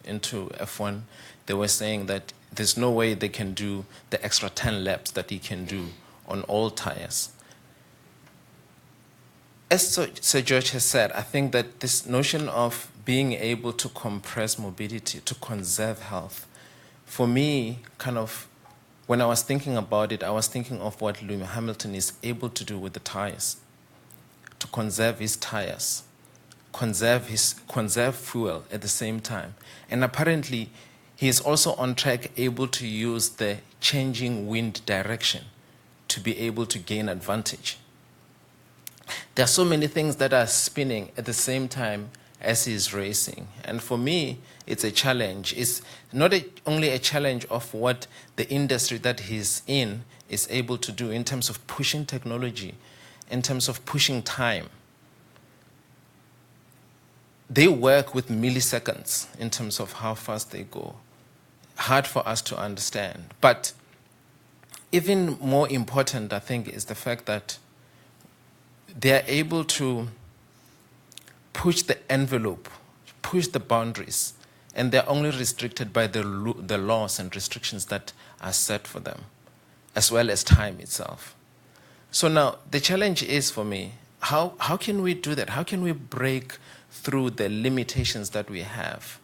F1, they were saying that there's no way they can do the extra 10 laps that he can do on all tires. As Sir George has said, I think that this notion of being able to compress mobility, to conserve health, for me, kind of, when I was thinking about it, I was thinking of what Lewis Hamilton is able to do with the tires, to conserve his tires, conserve fuel at the same time. And apparently, he is also on track, able to use the changing wind direction to be able to gain advantage. There are so many things that are spinning at the same time as he's racing. And for me, it's a challenge. It's not only a challenge of what the industry that he's in is able to do in terms of pushing technology, in terms of pushing time. They work with milliseconds in terms of how fast they go. Hard for us to understand. But even more important, I think, is the fact that they are able to push the envelope, push the boundaries and they're only restricted by the laws and restrictions that are set for them, as well as time itself. So now the challenge is for me, how can we do that? How can we break through the limitations that we have?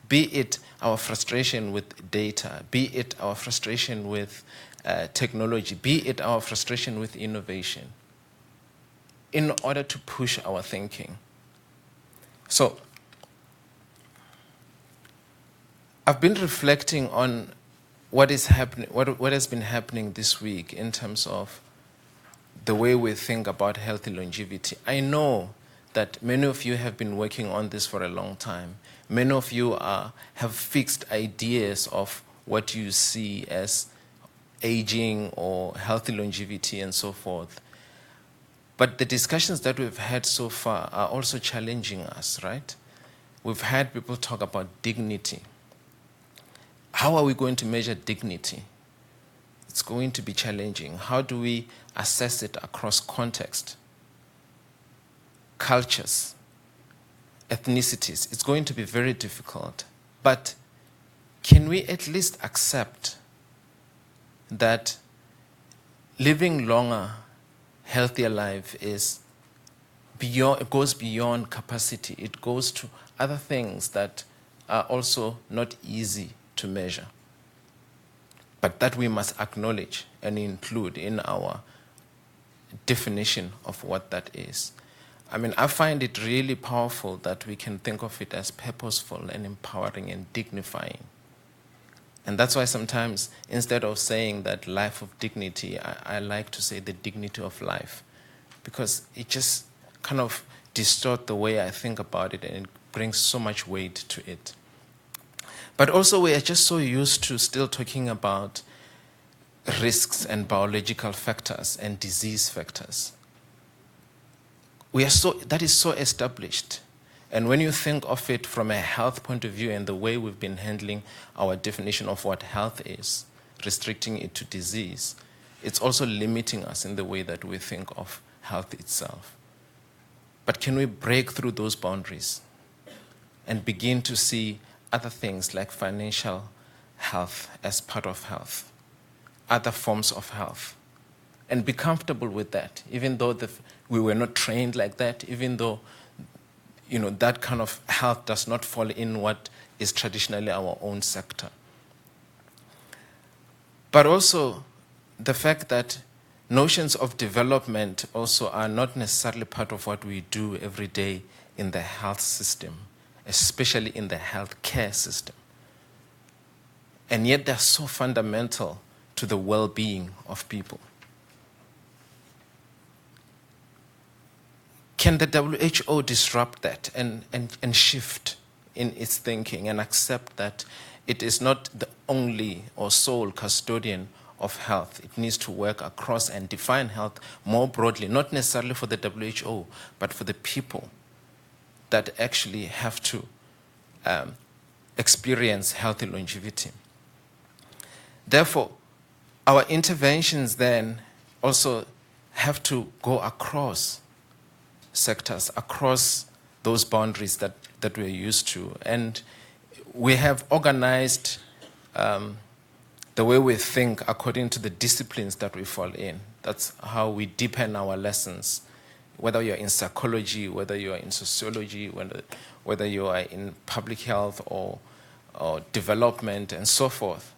Be it our frustration with data, be it our frustration with technology, be it our frustration with innovation, in order to push our thinking. So I've been reflecting on what is happening, what has been happening this week in terms of the way we think about healthy longevity. I know that many of you have been working on this for a long time. Many of you have fixed ideas of what you see as aging or healthy longevity and so forth. But the discussions that we've had so far are also challenging us, right? We've had people talk about dignity. How are we going to measure dignity? It's going to be challenging. How do we assess it across context, cultures, ethnicities? It's going to be very difficult. But can we at least accept that living longer, healthier life is beyond, it goes beyond capacity. It goes to other things that are also not easy to measure, but that we must acknowledge and include in our definition of what that is. I mean, I find it really powerful that we can think of it as purposeful and empowering and dignifying. And that's why sometimes, instead of saying that life of dignity, I like to say the dignity of life, because it just kind of distorts the way I think about it, and it brings so much weight to it. But also, we are just so used to still talking about risks and biological factors and disease factors. That is so established. And when you think of it from a health point of view and the way we've been handling our definition of what health is, restricting it to disease, it's also limiting us in the way that we think of health itself. But can we break through those boundaries and begin to see other things like financial health as part of health, other forms of health, and be comfortable with that, even though we were not trained like that, even though that kind of health does not fall in what is traditionally our own sector. But also the fact that notions of development also are not necessarily part of what we do every day in the health system, especially in the healthcare system. And yet they're so fundamental to the well-being of people. Can the WHO disrupt that and shift in its thinking and accept that it is not the only or sole custodian of health? It needs to work across and define health more broadly, not necessarily for the WHO, but for the people that actually have to experience healthy longevity. Therefore, our interventions then also have to go across sectors, across those boundaries that we're used to. And we have organized the way we think according to the disciplines that we fall in. That's how we deepen our lessons, whether you're in psychology, whether you are in sociology, whether you are in public health or development and so forth.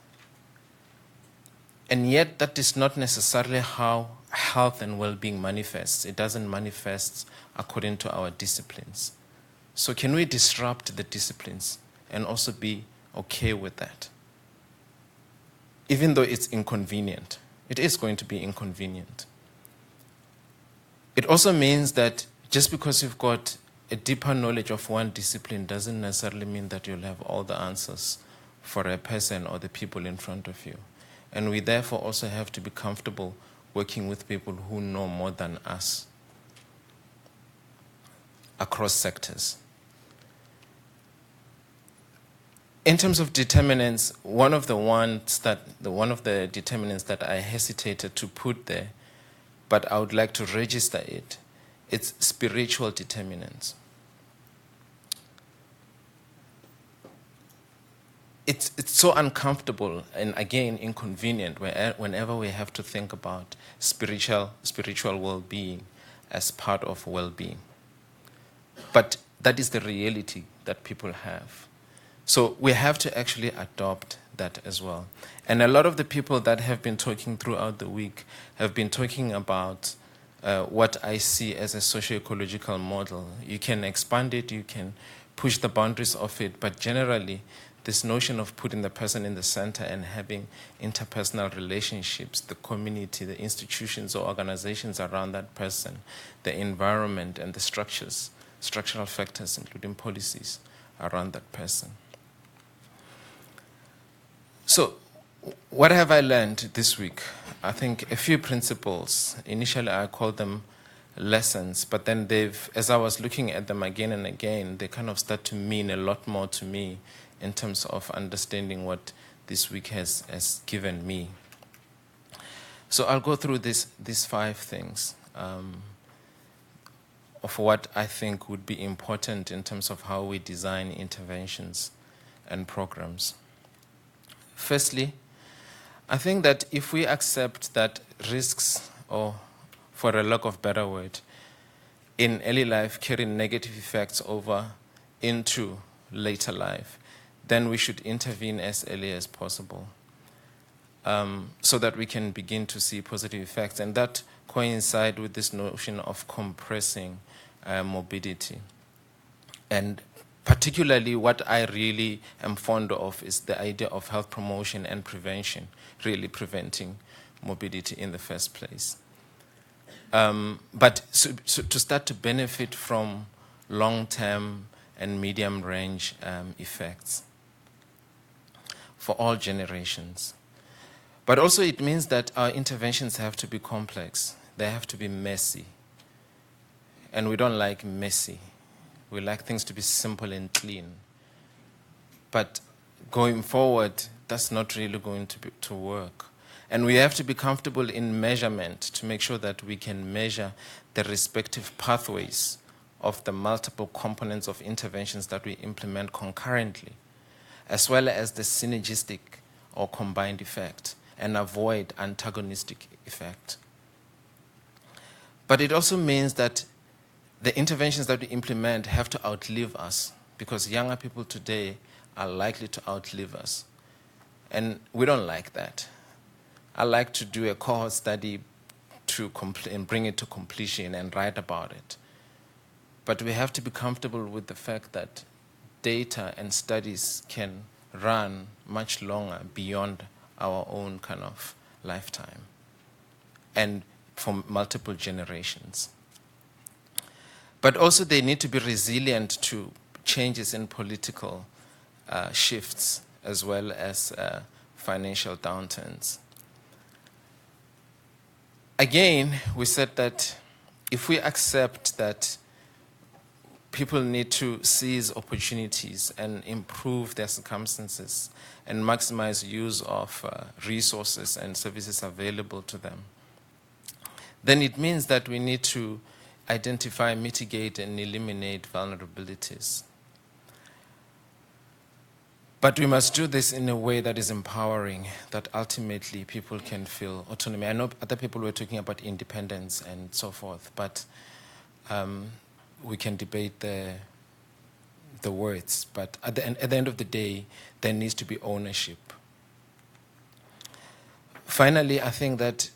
And yet that is not necessarily how health and well-being manifests. It doesn't manifest according to our disciplines. So can we disrupt the disciplines and also be okay with that? Even though it's inconvenient. It is going to be inconvenient. It also means that just because you've got a deeper knowledge of one discipline doesn't necessarily mean that you'll have all the answers for a person or the people in front of you. And we therefore also have to be comfortable working with people who know more than us across sectors. In terms of determinants, one of the determinants that I hesitated to put there, but I would like to register it, it's spiritual determinants. it's so uncomfortable and again inconvenient whenever we have to think about spiritual well-being as part of well-being. But that is the reality that people have. So we have to actually adopt that as well. And a lot of the people that have been talking throughout the week have been talking about what I see as a socio-ecological model. You can expand it, you can push the boundaries of it, but generally, this notion of putting the person in the center and having interpersonal relationships, the community, the institutions or organizations around that person, the environment and the structural factors, including policies around that person. So, what have I learned this week? I think a few principles. Initially, I called them lessons, but then as I was looking at them again and again, they kind of start to mean a lot more to me in terms of understanding what this week has given me. So I'll go through these 5 things of what I think would be important in terms of how we design interventions and programs. Firstly, I think that if we accept that risks, or for a lack of better word, in early life carry negative effects over into later life, then we should intervene as early as possible so that we can begin to see positive effects. And that coincides with this notion of compressing morbidity. And particularly what I really am fond of is the idea of health promotion and prevention, really preventing morbidity in the first place. But to start to benefit from long-term and medium-range effects for all generations. But also it means that our interventions have to be complex. They have to be messy. And we don't like messy. We like things to be simple and clean. But going forward, that's not really going to work. And we have to be comfortable in measurement to make sure that we can measure the respective pathways of the multiple components of interventions that we implement concurrently, as well as the synergistic or combined effect, and avoid antagonistic effect. But it also means that the interventions that we implement have to outlive us, because younger people today are likely to outlive us. And we don't like that. I like to do a cohort study and bring it to completion and write about it. But we have to be comfortable with the fact that data and studies can run much longer beyond our own kind of lifetime and for multiple generations. But also they need to be resilient to changes in political shifts as well as financial downturns. Again, we said that if we accept that people need to seize opportunities and improve their circumstances and maximize use of resources and services available to them, then it means that we need to identify, mitigate, and eliminate vulnerabilities. But we must do this in a way that is empowering, that ultimately people can feel autonomy. I know other people were talking about independence and so forth, but we can debate the words. But at the end of the day, there needs to be ownership. Finally, I think that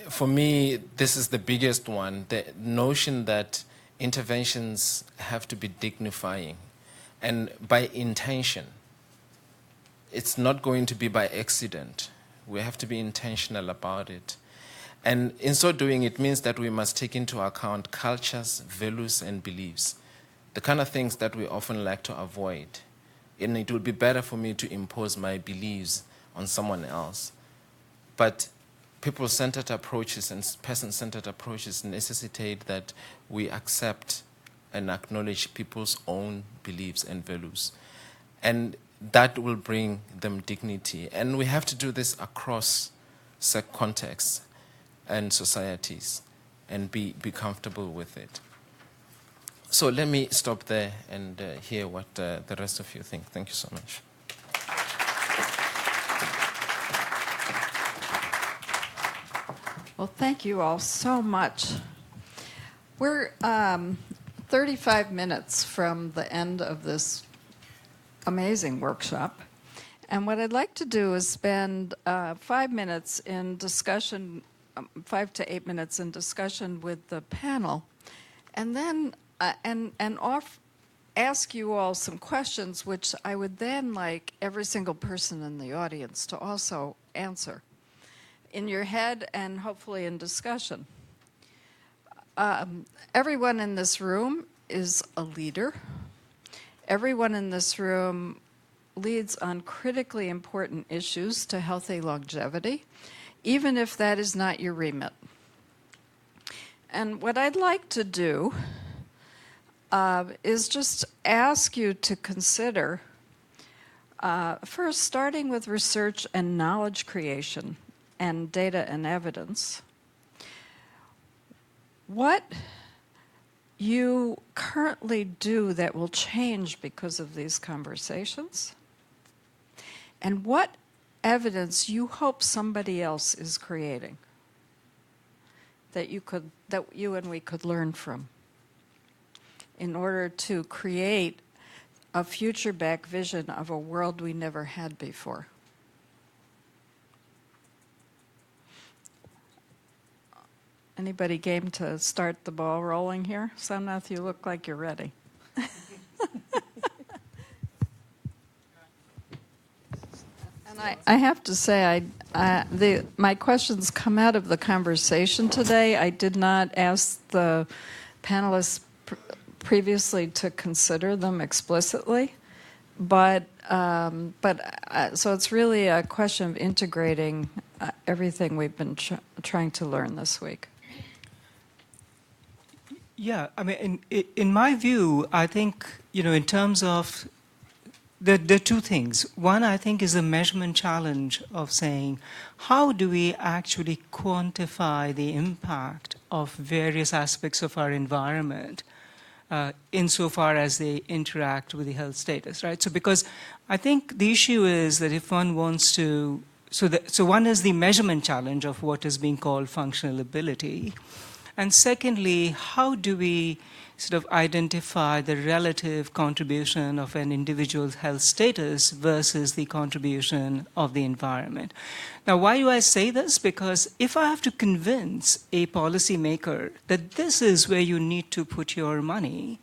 for me, this is the biggest one, the notion that interventions have to be dignifying. And by intention, it's not going to be by accident. We have to be intentional about it. And in so doing, it means that we must take into account cultures, values, and beliefs, the kind of things that we often like to avoid. And it would be better for me to impose my beliefs on someone else. But people-centered approaches and person-centered approaches necessitate that we accept and acknowledge people's own beliefs and values. And that will bring them dignity. And we have to do this across contexts and societies and be comfortable with it. So let me stop there and hear what the rest of you think. Thank you so much. Well, thank you all so much. We're 35 minutes from the end of this amazing workshop. And what I'd like to do is spend 5 minutes in discussion, 5 to 8 minutes in discussion with the panel, and then ask you all some questions, which I would then like every single person in the audience to also answer in your head and hopefully in discussion. Everyone in this room is a leader. Everyone in this room leads on critically important issues to healthy longevity, even if that is not your remit. And what I'd like to do is just ask you to consider, first, starting with research and knowledge creation and data and evidence, what you currently do that will change because of these conversations, and what evidence you hope somebody else is creating that you and we could learn from in order to create a future back vision of a world we never had before. Anybody game to start the ball rolling here? Somnath, you look like you're ready. And I have to say, my questions come out of the conversation today. I did not ask the panelists previously to consider them explicitly, so it's really a question of integrating everything we've been trying to learn this week. Yeah, I mean, in my view, I think, in terms of, there are two things. One, I think, is a measurement challenge of saying, how do we actually quantify the impact of various aspects of our environment insofar as they interact with the health status, right? So because I think the issue is that if one wants to, so one is the measurement challenge of what is being called functional ability. And secondly, how do we sort of identify the relative contribution of an individual's health status versus the contribution of the environment? Now, why do I say this? Because if I have to convince a policymaker that this is where you need to put your money,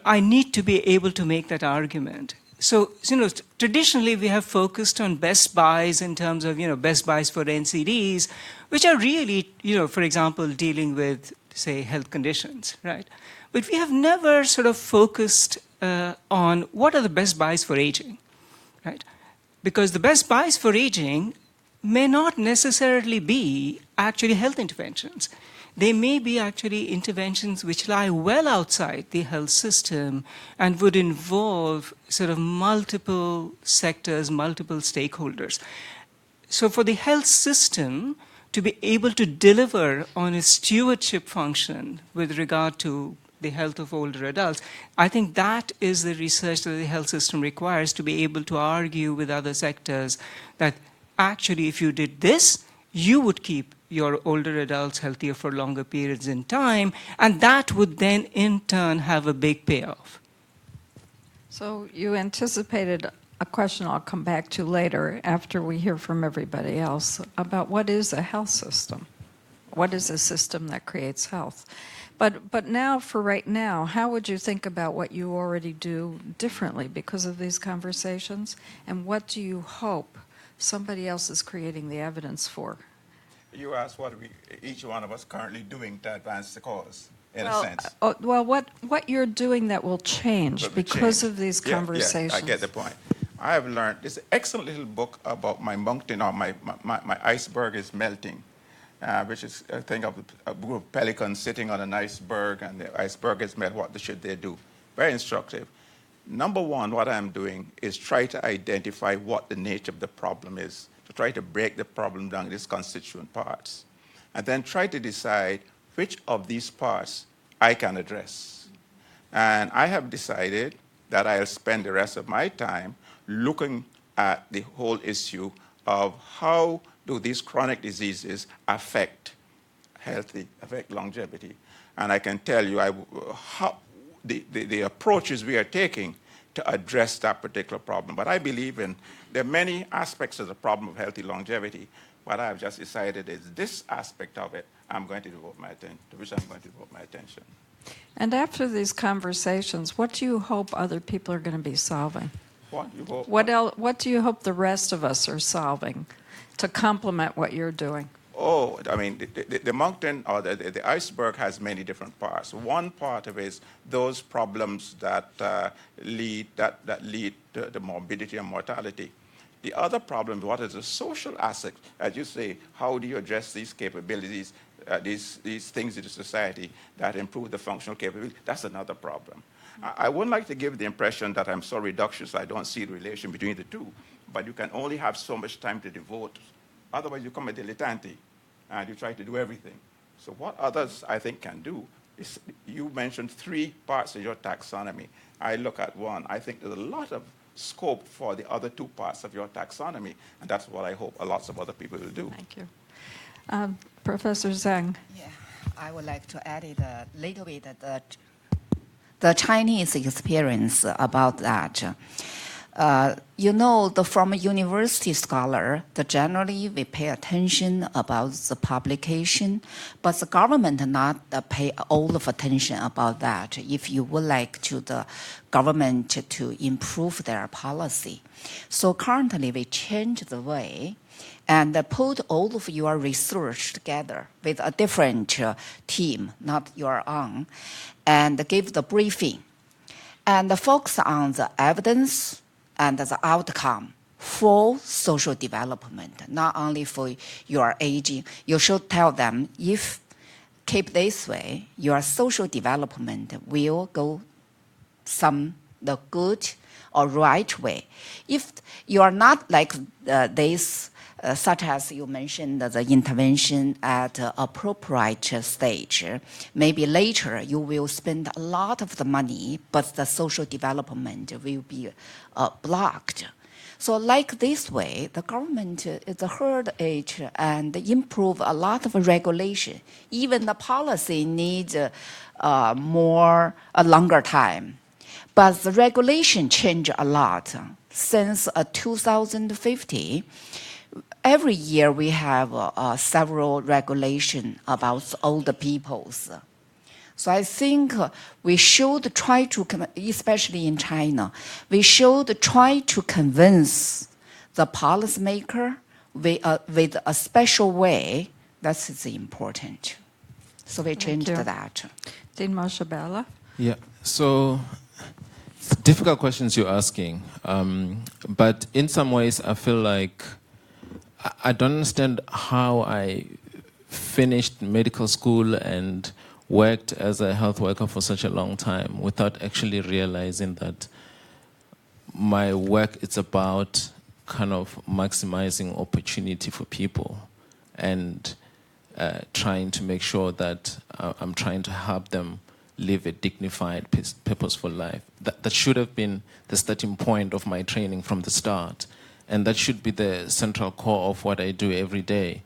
I need to be able to make that argument. So, traditionally we have focused on best buys in terms of, best buys for NCDs, which are really, for example, dealing with, say, health conditions, right? But we have never sort of focused on what are the best buys for aging, right? Because the best buys for aging may not necessarily be actually health interventions. They may be actually interventions which lie well outside the health system and would involve sort of multiple sectors, multiple stakeholders. So for the health system to be able to deliver on its stewardship function with regard to the health of older adults, I think that is the research that the health system requires to be able to argue with other sectors that actually if you did this, you would keep your older adults healthier for longer periods in time, and that would then in turn have a big payoff. So you anticipated a question I'll come back to later after we hear from everybody else about what is a health system? What is a system that creates health? But now, for right now, how would you think about what you already do differently because of these conversations? And what do you hope somebody else is creating the evidence for? You asked what each one of us currently doing to advance the cause, in a sense. Well, what you're doing that will change because of these conversations. Yeah, I get the point. I have learned this excellent little book about my mountain, or my iceberg is melting, which is a thing of a group of pelicans sitting on an iceberg, and the iceberg is melting. What should they do? Very instructive. Number one, what I'm doing is try to identify what the nature of the problem is, to try to break the problem down into its constituent parts, and then try to decide which of these parts I can address. And I have decided that I'll spend the rest of my time looking at the whole issue of how do these chronic diseases affect longevity. And I can tell you how the approaches we are taking to address that particular problem. But I believe there are many aspects of the problem of healthy longevity, but I've just decided it's this aspect of it I'm going to devote my attention, to which I'm going to devote my attention. And after these conversations, what do you hope other people are going to be solving? What you hope? What do you hope the rest of us are solving to complement what you're doing? Oh, I mean, the mountain or the iceberg has many different parts. One part of it is those problems that lead to the morbidity and mortality. The other problem, what is the social aspect? As you say, how do you address these capabilities, these things in the society that improve the functional capability? That's another problem. I wouldn't like to give the impression that I'm so reductionist I don't see the relation between the two, but you can only have so much time to devote. Otherwise, you become a dilettante, and you try to do everything. So what others, I think, can do is, you mentioned 3 parts of your taxonomy. I look at one. I think there's a lot of scope for the other 2 parts of your taxonomy, and that's what I hope lots of other people will do. Thank you. Professor Zhang. Yeah, I would like to add it a little bit the Chinese experience about that. You know, from a university scholar, generally we pay attention about the publication, but the government not pay all of attention about that. If you would like to the government to improve their policy, so currently we change the way and put all of your research together with a different team, not your own, and give the briefing and focus on the evidence and the outcome for social development, not only for your aging. You should tell them, if keep this way, your social development will go the good or right way. If you are not like this, such as you mentioned, the intervention at appropriate stage, maybe later you will spend a lot of the money, but the social development will be blocked. So like this way, the government is heard it and improve a lot of regulation. Even the policy needs a longer time. But the regulation changed a lot. Since 2050, every year we have several regulations about older peoples. So I think we should try to, especially in China, we should try to convince the policymaker with a special way. That is important. So we changed that. Dean MOSHABELA. Yeah, so difficult questions you're asking. But in some ways, I feel like I don't understand how I finished medical school and worked as a health worker for such a long time without actually realizing that my work is about kind of maximizing opportunity for people and trying to make sure that I'm trying to help them live a dignified, purposeful life. That should have been the starting point of my training from the start. And that should be the central core of what I do every day.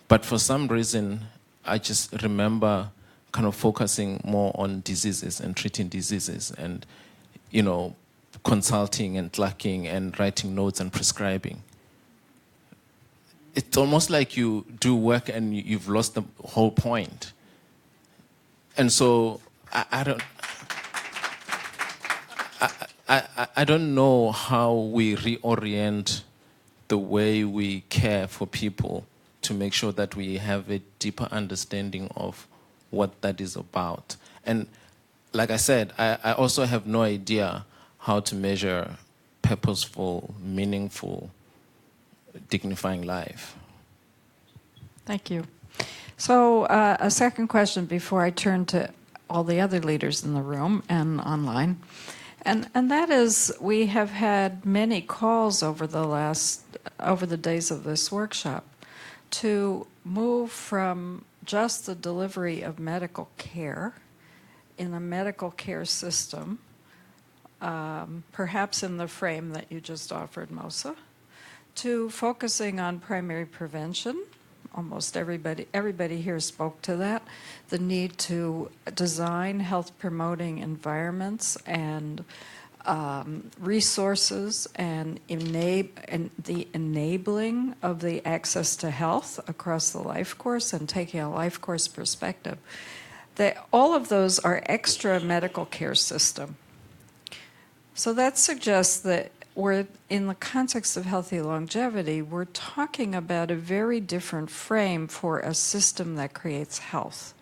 But for some reason, I just remember kind of focusing more on diseases and treating diseases and, you know, consulting and clerking and writing notes and prescribing. It's almost like you do work and you've lost the whole point. And so I don't know how we reorient the way we care for people to make sure that we have a deeper understanding of what that is about. And like I said, I also have no idea how to measure purposeful, meaningful, dignifying life. Thank you. So a second question before I turn to all the other leaders in the room and online. And that is, we have had many calls over the days of this workshop to move from just the delivery of medical care in a medical care system, perhaps in the frame that you just offered, MOSA, to focusing on primary prevention. Almost everybody here spoke to that. The need to design health-promoting environments and resources and the enabling of the access to health across the life course and taking a life course perspective. All of those are extra medical care system. So that suggests that we're, in the context of healthy longevity, we're talking about a very different frame for a system that creates health.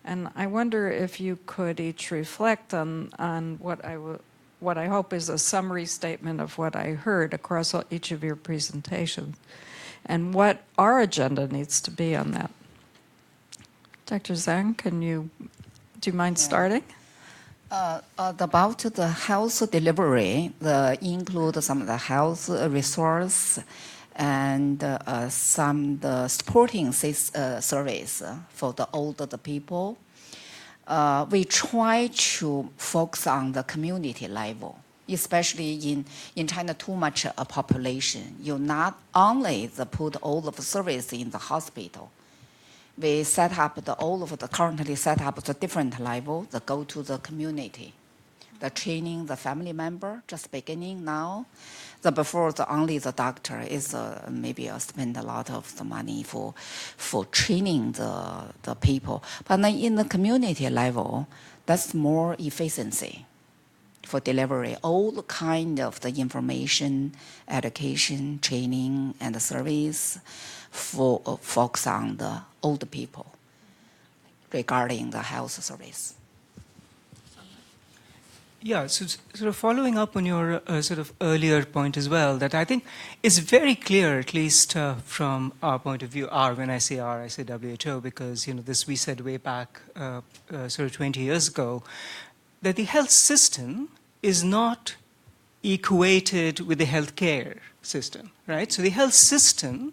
And I wonder if you could each reflect on what I hope is a summary statement of what I heard across each of your presentations, and what our agenda needs to be on that. Dr. Zhang, do you mind starting? About the health delivery, include some of the health resource and some the supporting service for the older people. We try to focus on the community level, especially in China, too much a population. You not only put all of the service in the hospital. We set up currently set up the different level, go to the community. The training the family member, just beginning now. Before only the doctor is maybe spend a lot of the money for training the people. But in the community level, that's more efficiency for delivery. All kind of the information, education, training, and the service for focus on the older people regarding the health service. Yeah, so sort of following up on your sort of earlier point as well, that I think is very clear, at least from our point of view, when I say I say WHO, because this we said way back sort of 20 years ago, that the health system is not equated with the healthcare system, right? So the health system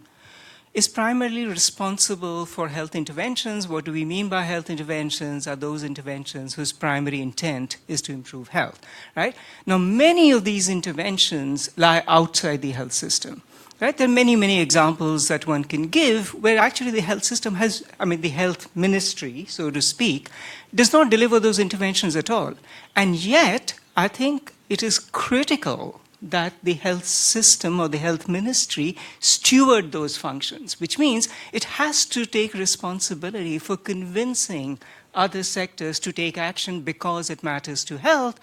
is primarily responsible for health interventions. What do we mean by health interventions? Are those interventions whose primary intent is to improve health, right? Now, many of these interventions lie outside the health system, right? There are many, many examples that one can give where actually the health system the health ministry, so to speak, does not deliver those interventions at all. And yet, I think it is critical that the health system or the health ministry steward those functions, which means it has to take responsibility for convincing other sectors to take action because it matters to health,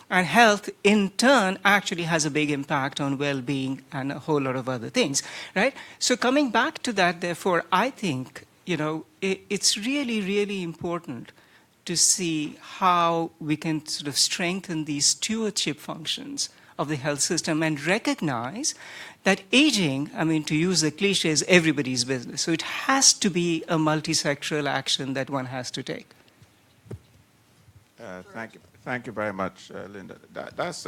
and health in turn actually has a big impact on well-being and a whole lot of other things, right? So coming back to that, therefore, I think, it's really, really important to see how we can sort of strengthen these stewardship functions of the health system and recognize that aging, to use the cliche, is everybody's business. So it has to be a multi-sectoral action that one has to take. Thank you very much, Linda. That's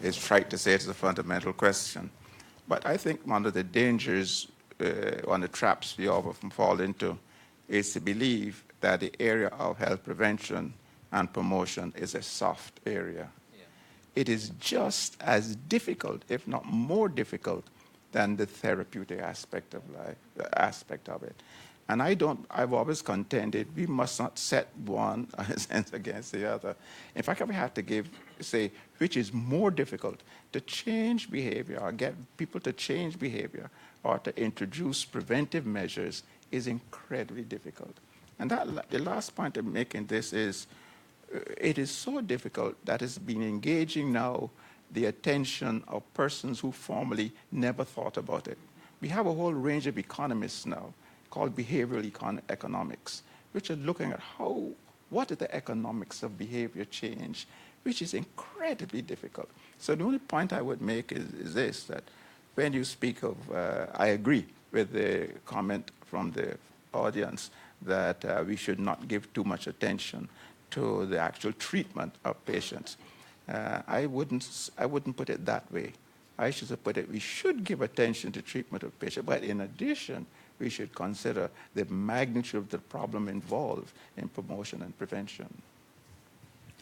it's trite to say it's a fundamental question, but I think one of the dangers, one of the traps we often fall into, is to believe that the area of health prevention and promotion is a soft area. Yeah. It is just as difficult, if not more difficult, than the therapeutic aspect of it. And I've always contended we must not set one against the other. In fact, we have to say which is more difficult, to change behavior or get people to change behavior or to introduce preventive measures is incredibly difficult. And the last point I'm making this is, it is so difficult that it's been engaging now the attention of persons who formerly never thought about it. We have a whole range of economists now called behavioral economics, which are looking at what are the economics of behavior change, which is incredibly difficult. So the only point I would make is this, that when you speak of, I agree with the comment from the audience that we should not give too much attention to the actual treatment of patients. I wouldn't put it that way. I should put it, we should give attention to treatment of patients, but in addition, we should consider the magnitude of the problem involved in promotion and prevention.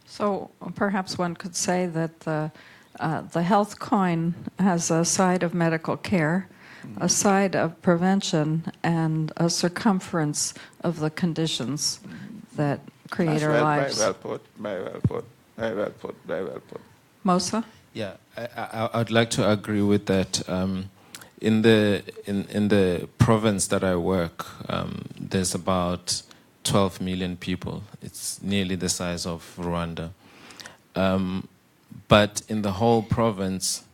So perhaps one could say that the health coin has a side of medical care, a side of prevention, and a circumference of the conditions that create our lives. Very well put, very well put, very well put, very well put. Mosa? Yeah, I'd like to agree with that. In the province that I work, there's about 12 million people. It's nearly the size of Rwanda. But in the whole province,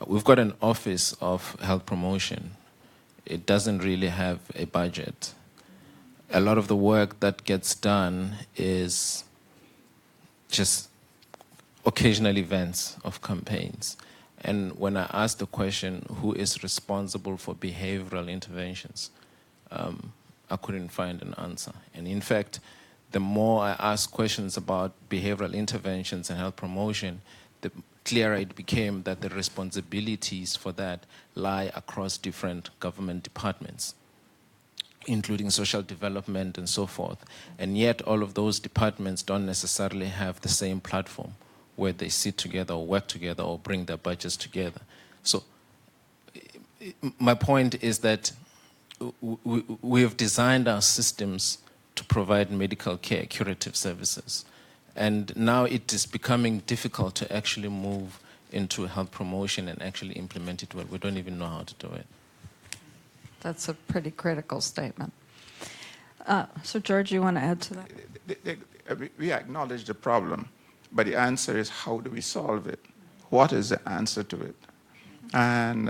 we've got an office of health promotion. It doesn't really have a budget. A lot of the work that gets done is just occasional events of campaigns. And when I asked the question, who is responsible for behavioral interventions, I couldn't find an answer. And in fact, the more I asked questions about behavioral interventions and health promotion, the clearer it became that the responsibilities for that lie across different government departments, including social development and so forth. And yet all of those departments don't necessarily have the same platform where they sit together or work together or bring their budgets together. So my point is that we have designed our systems to provide medical care, curative services. And now it is becoming difficult to actually move into health promotion and actually implement it well. We don't even know how to do it. That's a pretty critical statement. So, George, you want to add to that? We acknowledge the problem, but the answer is, how do we solve it? What is the answer to it? And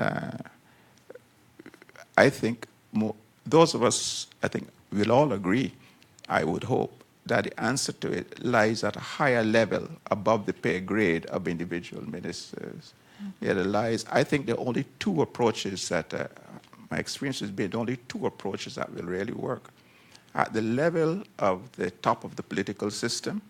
I think those of us, I think we'll all agree, I would hope, that the answer to it lies at a higher level above the pay grade of individual ministers. It lies, I think there are only two approaches that, my experience has been, only two approaches that will really work. At the level of the top of the political system,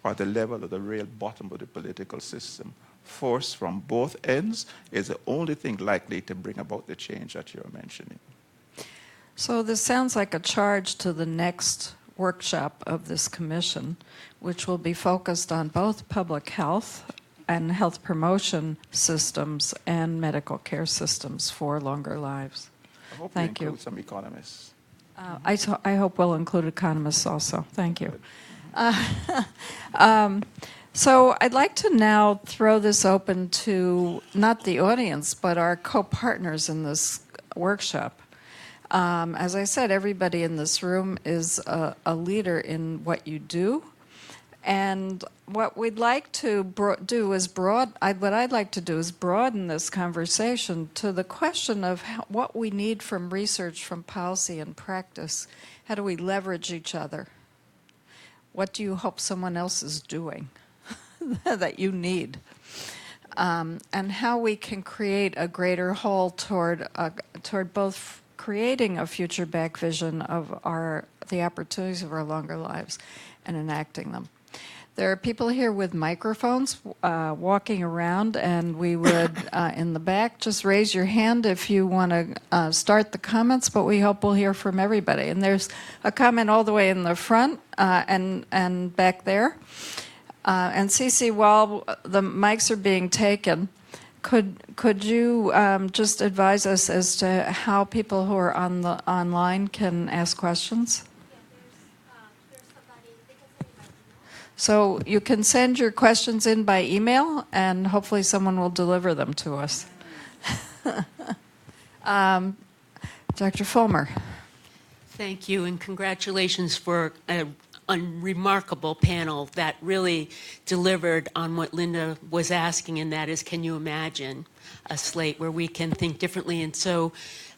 or the level of the real bottom of the political system. Force from both ends is the only thing likely to bring about the change that you're mentioning. So this sounds like a charge to the next workshop of this commission, which will be focused on both public health and health promotion systems and medical care systems for longer lives. I hope Thank we you. include some economists. I hope we'll include economists also. Thank you. So I'd like to now throw this open to not the audience, but our co-partners in this workshop. As I said, everybody in this room is a leader in what you do. And what we'd like to do is what I'd like to do is broaden this conversation to the question of what we need from research, from policy and practice. How do we leverage each other? What do you hope someone else is doing that you need? And how we can create a greater whole toward both creating a future back vision of the opportunities of our longer lives and enacting them. There are people here with microphones walking around, and we would, in the back, just raise your hand if you want to start the comments, but we hope we'll hear from everybody. And there's a comment all the way in the front and back there. And Cece, while the mics are being taken, could you just advise us as to how people who are online can ask questions? So you can send your questions in by email, and hopefully someone will deliver them to us. Dr. Fulmer. Thank you, and congratulations for a remarkable panel that really delivered on what Linda was asking, and that is, can you imagine a slate where we can think differently? And so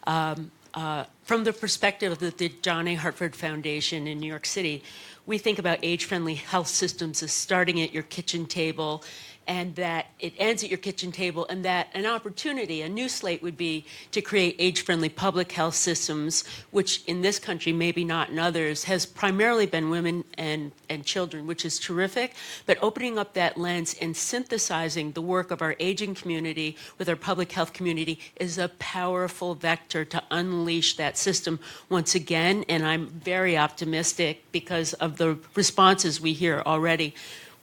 from the perspective of the John A. Hartford Foundation in New York City, we think about age-friendly health systems as starting at your kitchen table, and that it ends at your kitchen table, and that an opportunity, a new slate would be to create age-friendly public health systems, which in this country, maybe not in others, has primarily been women and children, which is terrific, but opening up that lens and synthesizing the work of our aging community with our public health community is a powerful vector to unleash that system once again, and I'm very optimistic because of the responses we hear already.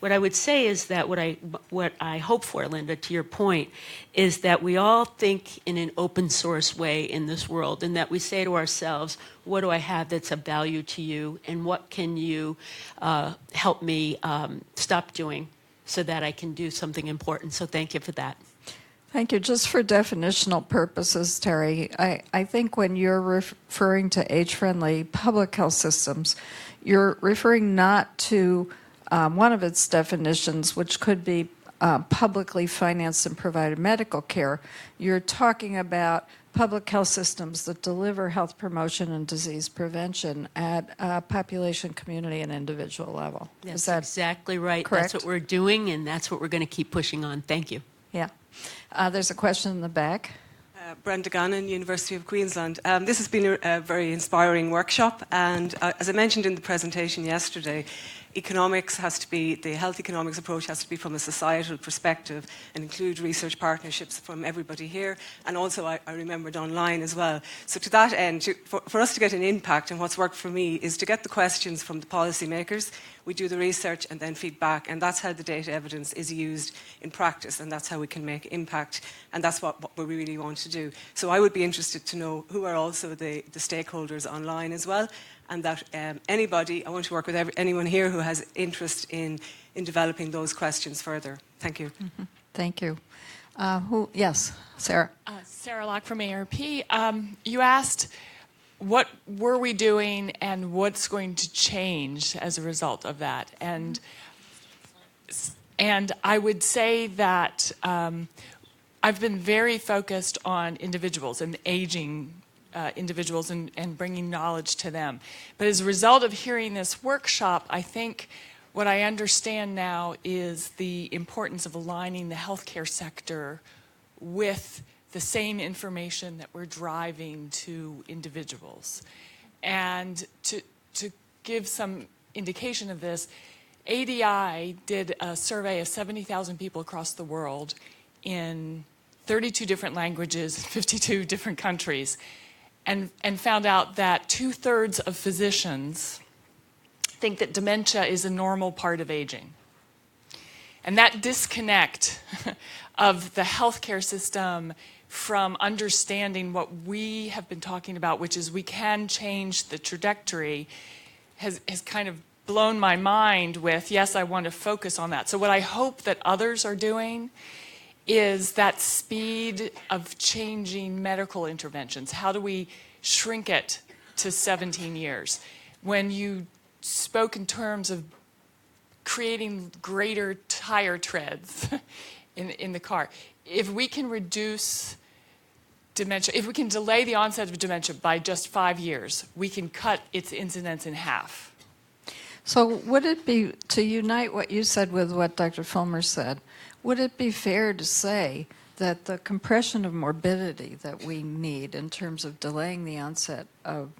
What I would say is that what I hope for, Linda, to your point, is that we all think in an open source way in this world, and that we say to ourselves, what do I have that's of value to you, and what can you help me stop doing so that I can do something important? So thank you for that. Thank you. Just for definitional purposes, Terry, I think when you're referring to age-friendly public health systems, you're referring not to one of its definitions, which could be publicly financed and provided medical care. You're talking about public health systems that deliver health promotion and disease prevention at a population, community, and individual level. That's Is that exactly right. correct? That's what we're doing, and that's what we're going to keep pushing on. Thank you. Yeah. There's a question in the back. Brenda Gannon, University of Queensland. This has been a very inspiring workshop, and as I mentioned in the presentation yesterday, economics has to be, the health economics approach has to be from a societal perspective and include research partnerships from everybody here, and also I remembered online as well. So to that end, for us to get an impact, and what's worked for me is to get the questions from the policymakers, we do the research and then feedback, and that's how the data evidence is used in practice, and that's how we can make impact, and that's what we really want to do. So I would be interested to know who are also the stakeholders online as well, and that anybody, I want to work with anyone here who has interest in developing those questions further. Thank you. Mm-hmm. Thank you. Yes, Sarah. Sarah Locke from ARP. You asked what were we doing and what's going to change as a result of that. And I would say that I've been very focused on individuals and aging individuals and bringing knowledge to them. But as a result of hearing this workshop, I think what I understand now is the importance of aligning the healthcare sector with the same information that we're driving to individuals. And to give some indication of this, ADI did a survey of 70,000 people across the world in 32 different languages, 52 different countries, and found out that 2/3 of physicians think that dementia is a normal part of aging. And that disconnect of the healthcare system from understanding what we have been talking about, which is we can change the trajectory, has kind of blown my mind with, yes, I want to focus on that. So what I hope that others are doing is that speed of changing medical interventions. How do we shrink it to 17 years? When you spoke in terms of creating greater tire treads in the car, if we can reduce dementia, if we can delay the onset of dementia by just 5 years, we can cut its incidence in half. So would it be, to unite what you said with what Dr. Fulmer said, would it be fair to say that the compression of morbidity that we need in terms of delaying the onset of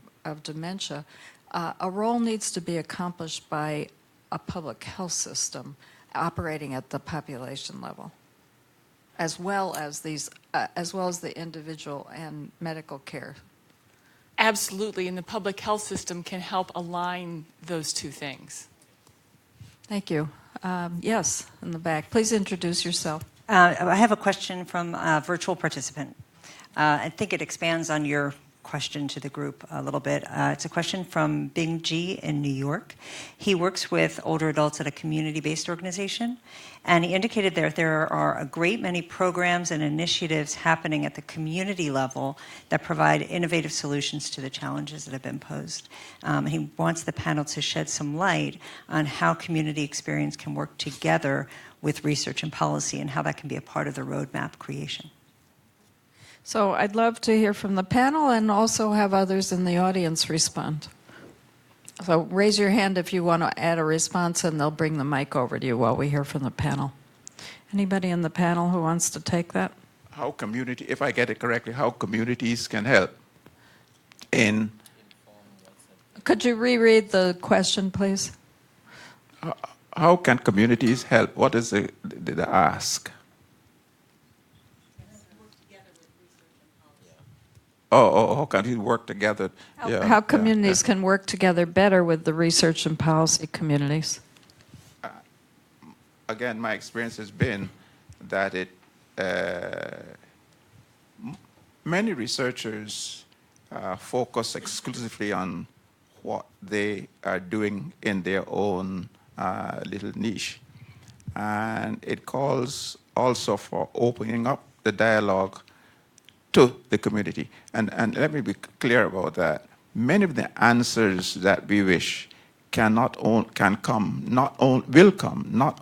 dementia, a role needs to be accomplished by a public health system operating at the population level, as well as the individual and medical care? Absolutely, and the public health system can help align those two things. Thank you. Yes, in the back. Please introduce yourself. I have a question from a virtual participant. I think it expands on your question to the group a little bit. It's a question from Bing Ji in New York. He works with older adults at a community-based organization, and he indicated there are a great many programs and initiatives happening at the community level that provide innovative solutions to the challenges that have been posed. He wants the panel to shed some light on how community experience can work together with research and policy and how that can be a part of the roadmap creation. So I'd love to hear from the panel and also have others in the audience respond. So raise your hand if you want to add a response, and they'll bring the mic over to you while we hear from the panel. Anybody in the panel who wants to take that? How community, if I get it correctly, how communities can help in... Could you reread the question, please? How can communities help? What is the ask? How can we work together? How communities can work together better with the research and policy communities? again, my experience has been that many researchers focus exclusively on what they are doing in their own little niche. And it calls also for opening up the dialogue to the community. And let me be clear about that. Many of the answers that we wish will come not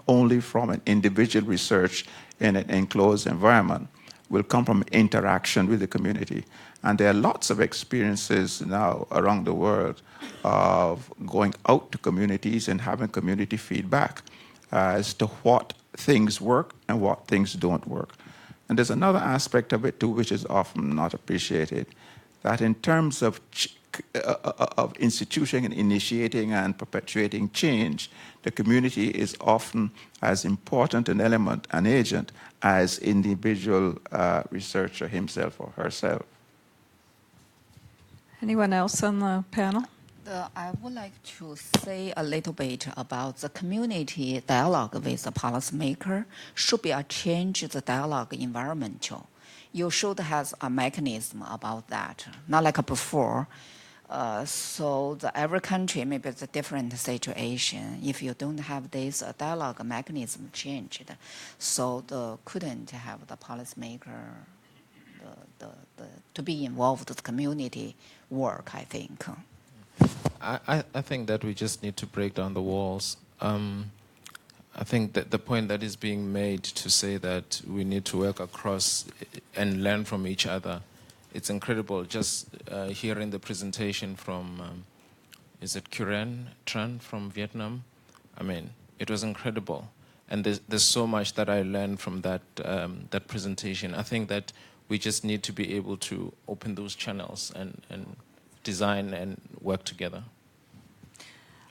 only from an individual research in an enclosed environment, will come from interaction with the community. And there are lots of experiences now around the world of going out to communities and having community feedback as to what things work and what things don't work. And there's another aspect of it too, which is often not appreciated, that in terms of instituting and initiating and perpetuating change, the community is often as important an element, an agent, as individual researcher himself or herself. Anyone else on the panel? I would like to say a little bit about the community dialogue with the policymaker should be a change the dialogue environmental. You should have a mechanism about that, not like before. So every country, maybe it's a different situation. If you don't have this dialogue mechanism changed, so couldn't have the policymaker to be involved with community work, I think. I think that we just need to break down the walls. I think that the point that is being made to say that we need to work across and learn from each other, it's incredible. Just hearing the presentation from, is it Kuren Tran from Vietnam? I mean, it was incredible. And there's so much that I learned from that presentation. I think that we just need to be able to open those channels and design and work together.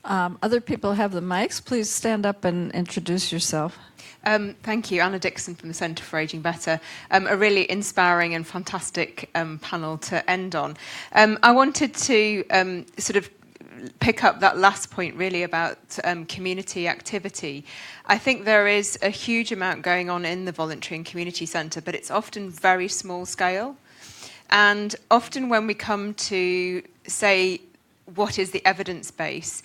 Other people have the mics. Please stand up and introduce yourself. Thank you. Anna Dixon from the Centre for Ageing Better. A really inspiring and fantastic panel to end on. I wanted to sort of pick up that last point really about community activity. I think there is a huge amount going on in the Voluntary and Community Centre, but it's often very small scale. And often when we come to say, what is the evidence base,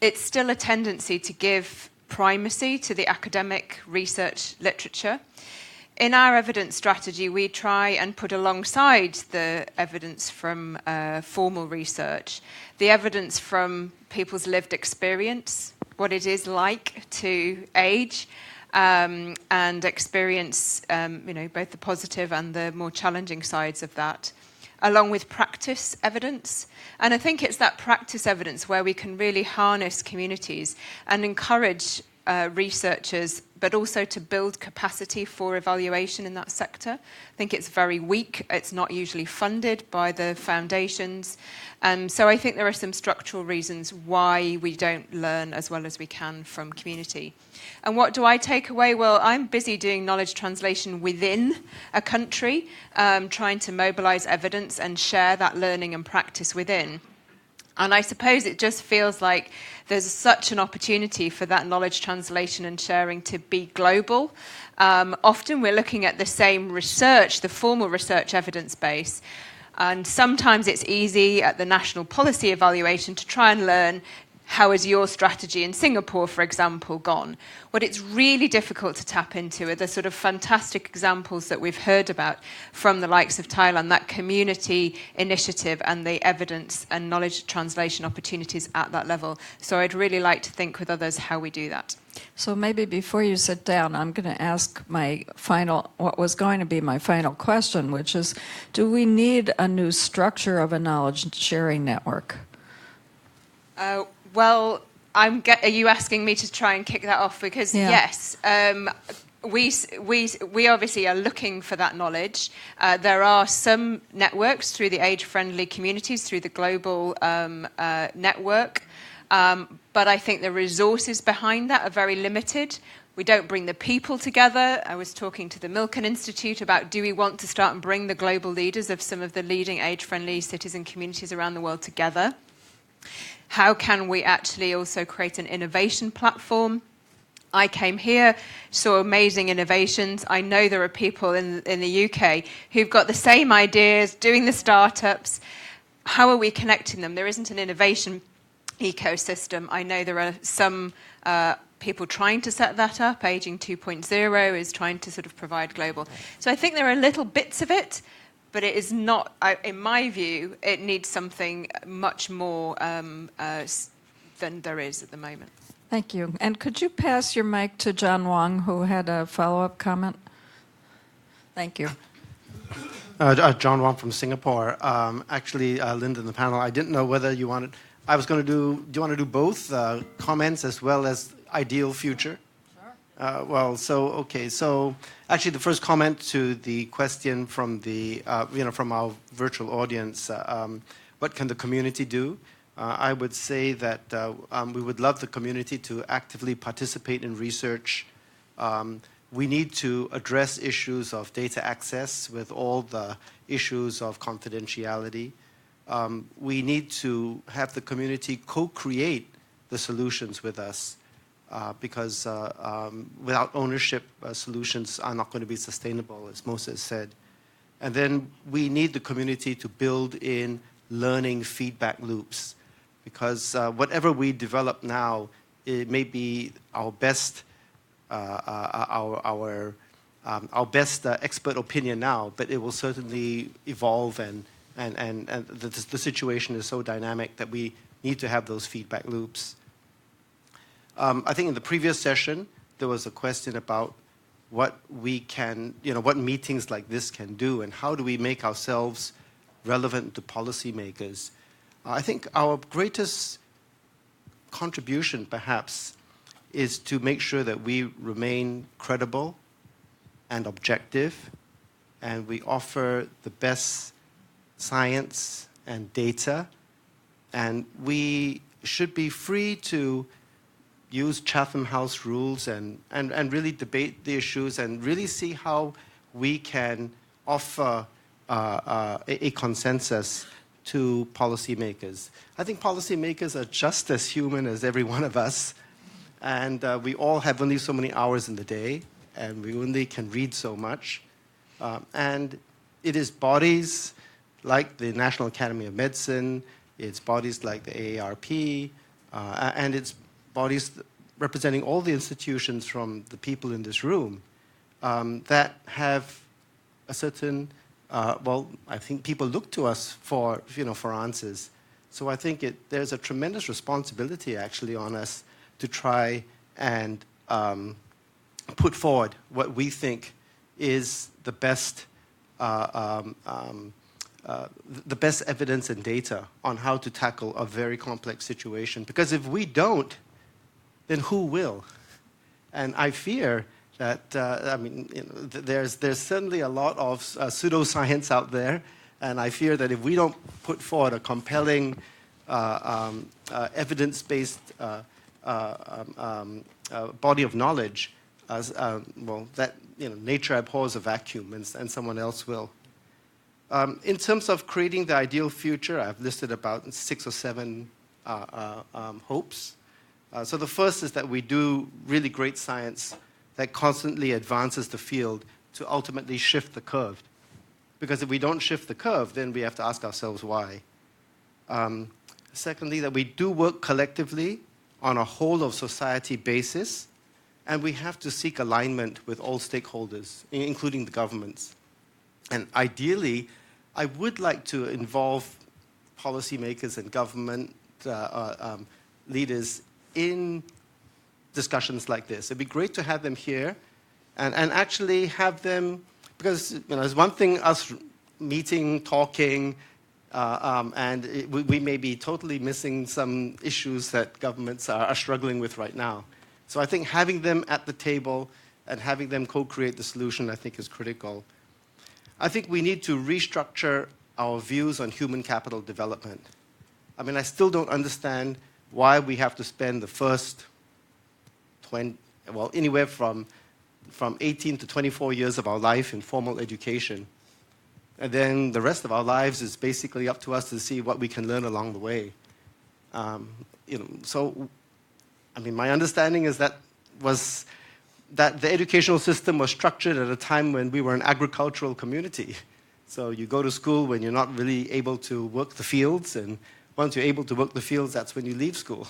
it's still a tendency to give primacy to the academic research literature. In our evidence strategy, we try and put alongside the evidence from formal research, the evidence from people's lived experience, what it is like to age, and experience, both the positive and the more challenging sides of that, along with practice evidence. And I think it's that practice evidence where we can really harness communities and encourage researchers, but also to build capacity for evaluation in that sector. I think it's very weak. It's not usually funded by the foundations. So I think there are some structural reasons why we don't learn as well as we can from community. And what do I take away? Well, I'm busy doing knowledge translation within a country, trying to mobilize evidence and share that learning and practice within. And I suppose it just feels like there's such an opportunity for that knowledge translation and sharing to be global. Often we're looking at the same research, the formal research evidence base, and sometimes it's easy at the national policy evaluation to try and learn how is your strategy in Singapore, for example, gone? What it's really difficult to tap into are the sort of fantastic examples that we've heard about from the likes of Thailand, that community initiative and the evidence and knowledge translation opportunities at that level. So I'd really like to think with others how we do that. So maybe before you sit down, I'm going to ask what was going to be my final question, which is, do we need a new structure of a knowledge sharing network? Well, are you asking me to try and kick that off? Because yes, we obviously are looking for that knowledge. There are some networks through the age-friendly communities, through the global network, but I think the resources behind that are very limited. We don't bring the people together. I was talking to the Milken Institute about, do we want to start and bring the global leaders of some of the leading age-friendly cities and communities around the world together? How can we actually also create an innovation platform? I came here, saw amazing innovations. I know there are people in the UK who've got the same ideas, doing the startups. How are we connecting them? There isn't an innovation ecosystem. I know there are some people trying to set that up. Aging 2.0 is trying to sort of provide global. So I think there are little bits of it, but it is not, in my view, it needs something much more than there is at the moment. Thank you. And could you pass your mic to John Wong, who had a follow-up comment? Thank you. John Wong from Singapore. Actually, Linda in the panel, I didn't know whether you wanted, I was going to do you want to do both comments as well as ideal future? Sure. So actually the first comment to the question from the, from our virtual audience, what can the community do? I would say that we would love the community to actively participate in research. We need to address issues of data access with all the issues of confidentiality. We need to have the community co-create the solutions with us because without ownership, solutions are not going to be sustainable, as Moses said. And then we need the community to build in learning feedback loops because whatever we develop now, it may be our best our best expert opinion now, but it will certainly evolve and the situation is so dynamic that we need to have those feedback loops. I think in the previous session, there was a question about what we can, what meetings like this can do and how do we make ourselves relevant to policymakers. I think our greatest contribution, perhaps, is to make sure that we remain credible and objective, and we offer the best science and data, and we should be free to use Chatham House rules and really debate the issues and really see how we can offer a consensus to policymakers. I think policymakers are just as human as every one of us, and we all have only so many hours in the day, and we only can read so much. And it is bodies like the National Academy of Medicine, it's bodies like the AARP, and it's bodies representing all the institutions from the people in this room that have a certain, I think people look to us for answers. So I think there's a tremendous responsibility actually on us to try and put forward what we think is the best evidence and data on how to tackle a very complex situation. Because if we don't, then who will? And I fear that there's certainly a lot of pseudoscience out there, and I fear that if we don't put forward a compelling evidence-based body of knowledge, nature abhors a vacuum, and someone else will. In terms of creating the ideal future, I've listed about 6 or 7 hopes. So the first is that we do really great science that constantly advances the field to ultimately shift the curve. Because if we don't shift the curve, then we have to ask ourselves why. Secondly, that we do work collectively on a whole of society basis, and we have to seek alignment with all stakeholders, including the governments. And ideally, I would like to involve policymakers and government leaders in discussions like this. It'd be great to have them here and actually have them, because it's one thing us meeting, talking, and we may be totally missing some issues that governments are struggling with right now. So I think having them at the table and having them co-create the solution, I think, is critical. I think we need to restructure our views on human capital development. I still don't understand why we have to spend the first anywhere from 18 to 24 years of our life in formal education. And then the rest of our lives is basically up to us to see what we can learn along the way. My understanding is that was that the educational system was structured at a time when we were an agricultural community. So you go to school when you're not really able to work the fields, and once you're able to work the fields, that's when you leave school.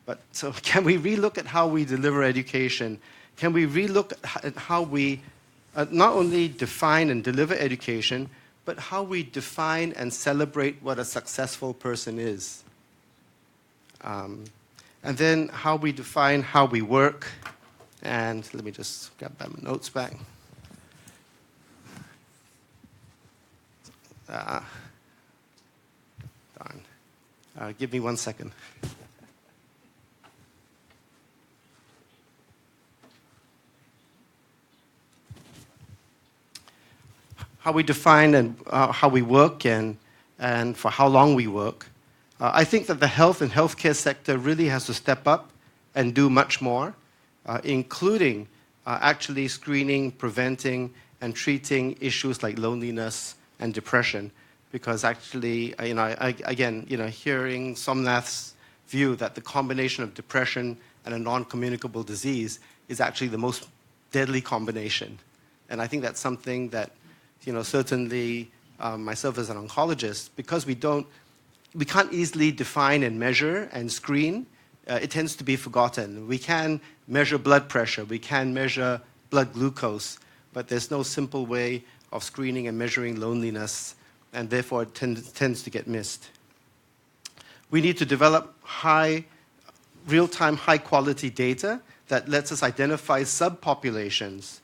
But so can we relook at how we deliver education? Can we relook at how we not only define and deliver education, but how we define and celebrate what a successful person is? And then how we define how we work. And let me just grab my notes back. Darn. Give me 1 second. How we define and how we work and for how long we work. I think that the health and healthcare sector really has to step up and do much more, including actually screening, preventing, and treating issues like loneliness and depression. Because actually, again, hearing Somnath's view that the combination of depression and a non-communicable disease is actually the most deadly combination. And I think that's something that, certainly myself as an oncologist, because we can't easily define and measure and screen, it tends to be forgotten. We can measure blood pressure, we can measure blood glucose, but there's no simple way of screening and measuring loneliness, and therefore it tends to get missed. We need to develop real-time, high-quality data that lets us identify subpopulations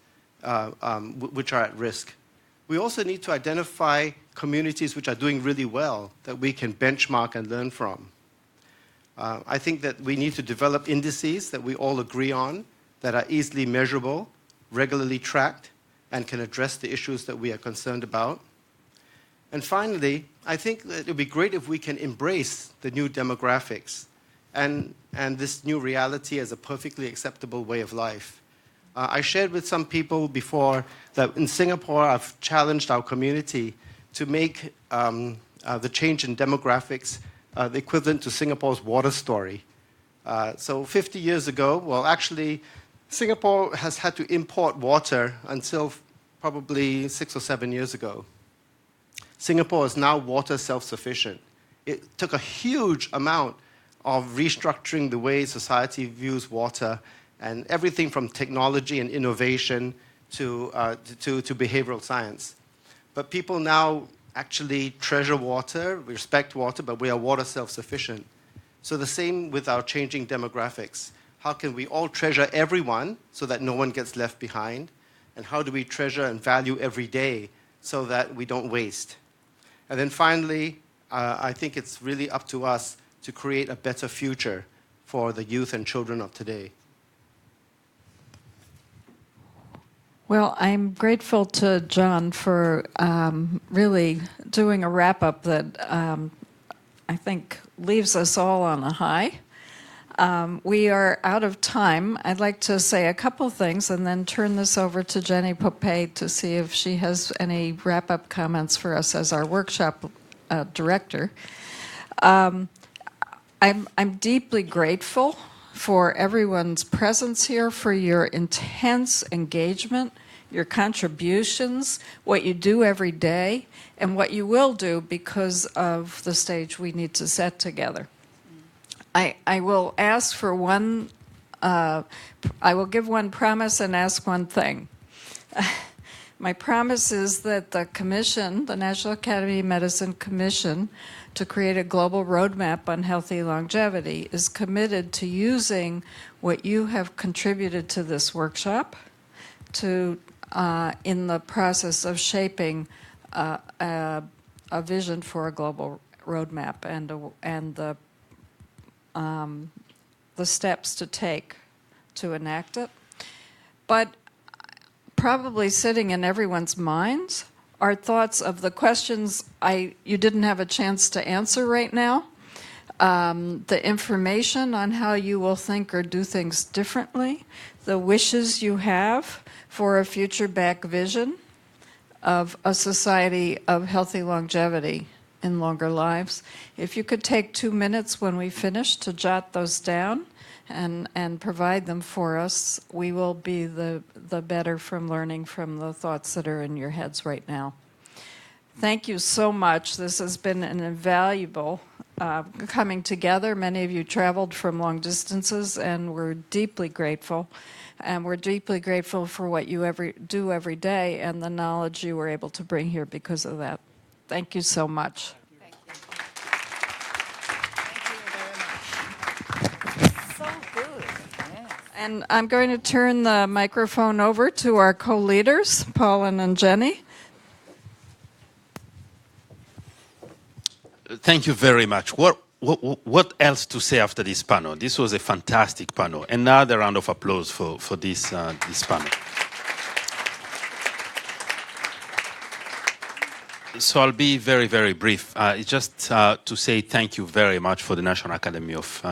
which are at risk. We also need to identify communities which are doing really well that we can benchmark and learn from. I think that we need to develop indices that we all agree on, that are easily measurable, regularly tracked, and can address the issues that we are concerned about. And finally, I think that it would be great if we can embrace the new demographics and this new reality as a perfectly acceptable way of life. I shared with some people before that in Singapore, I've challenged our community to make the change in demographics the equivalent to Singapore's water story. So 50 years ago, well, actually, Singapore has had to import water until probably 6 or 7 years ago. Singapore is now water self-sufficient. It took a huge amount of restructuring the way society views water, and everything from technology and innovation to behavioral science. But people now actually treasure water, respect water, but we are water self-sufficient. So the same with our changing demographics. How can we all treasure everyone so that no one gets left behind? And how do we treasure and value every day so that we don't waste? And then finally, I think it's really up to us to create a better future for the youth and children of today. Well, I'm grateful to John for really doing a wrap-up that I think leaves us all on a high. We are out of time. I'd like to say a couple things and then turn this over to Jenny Popé to see if she has any wrap-up comments for us as our workshop director. I'm deeply grateful for everyone's presence here, for your intense engagement, your contributions, what you do every day, and what you will do because of the stage we need to set together. I will ask for one, I will give one promise and ask one thing. My promise is that the Commission, the National Academy of Medicine Commission, to create a global roadmap on healthy longevity is committed to using what you have contributed to this workshop to, in the process of shaping a vision for a global roadmap and the steps to take to enact it. But probably sitting in everyone's minds are thoughts of the questions you didn't have a chance to answer right now, the information on how you will think or do things differently, the wishes you have for a future-back vision of a society of healthy longevity in longer lives. If you could take 2 minutes when we finish to jot those down and provide them for us, we will be the better from learning from the thoughts that are in your heads right now. Thank you so much. This has been an invaluable coming together. Many of you traveled from long distances, and we're deeply grateful. And we're deeply grateful for what you do every day and the knowledge you were able to bring here because of that. Thank you so much. Thank you. Thank you very much. So good. Yes. And I'm going to turn the microphone over to our co-leaders, Paulin and Jenny. Thank you very much. What else to say after this panel? This was a fantastic panel. Another round of applause for this panel. So I'll be very, very brief. It's just to say thank you very much for the National Academy of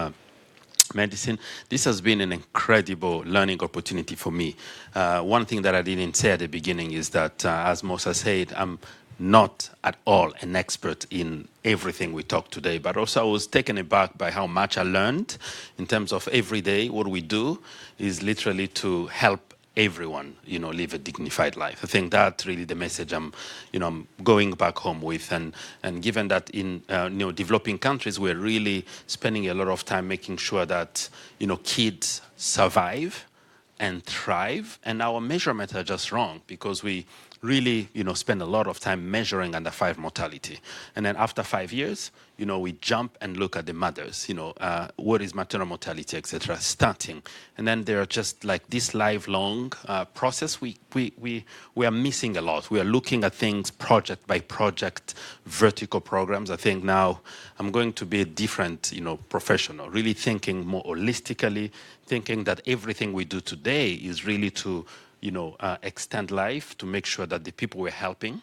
Medicine. This has been an incredible learning opportunity for me. One thing that I didn't say at the beginning is that, as Musa said, I'm not at all an expert in everything we talked today, but also I was taken aback by how much I learned in terms of every day. What we do is literally to help everyone, live a dignified life. I think that's really the message I'm going back home with. And given that in, developing countries, we're really spending a lot of time making sure that, kids survive and thrive, and our measurements are just wrong because we really, spend a lot of time measuring under 5 mortality. And then after 5 years, we jump and look at the mothers, what is maternal mortality, etc., starting. And then there are just like this lifelong process. We are missing a lot. We are looking at things project by project, vertical programs. I think now I'm going to be a different, professional, really thinking more holistically, thinking that everything we do today is really to extend life, to make sure that the people we're helping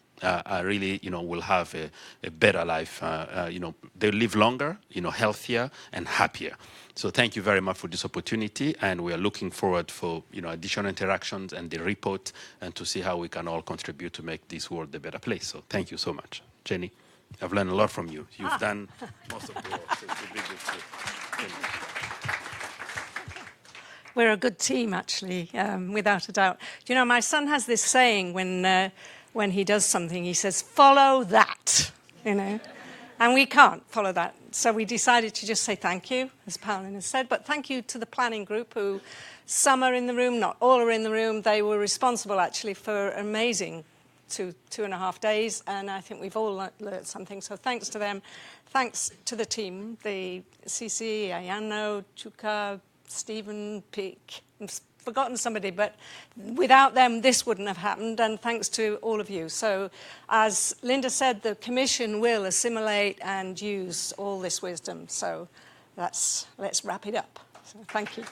really, will have a better life. They live longer, healthier and happier. So thank you very much for this opportunity, and we are looking forward for additional interactions and the report, and to see how we can all contribute to make this world a better place. So thank you so much, Jenny. I've learned a lot from you. You've done most of the work. So it's a big deal. We're a good team, actually, without a doubt. My son has this saying when he does something, he says, "Follow that," and we can't follow that. So we decided to just say thank you, as Paulin has said, but thank you to the planning group who, some are in the room, not all are in the room. They were responsible, actually, for amazing 2.5 days, and I think we've all learned something. So thanks to them. Thanks to the team, the CC, Ayano, Chuka, Stephen, Peek, I've forgotten somebody, but without them this wouldn't have happened, and thanks to all of you. So as Linda said, the Commission will assimilate and use all this wisdom. So let's wrap it up. So thank you.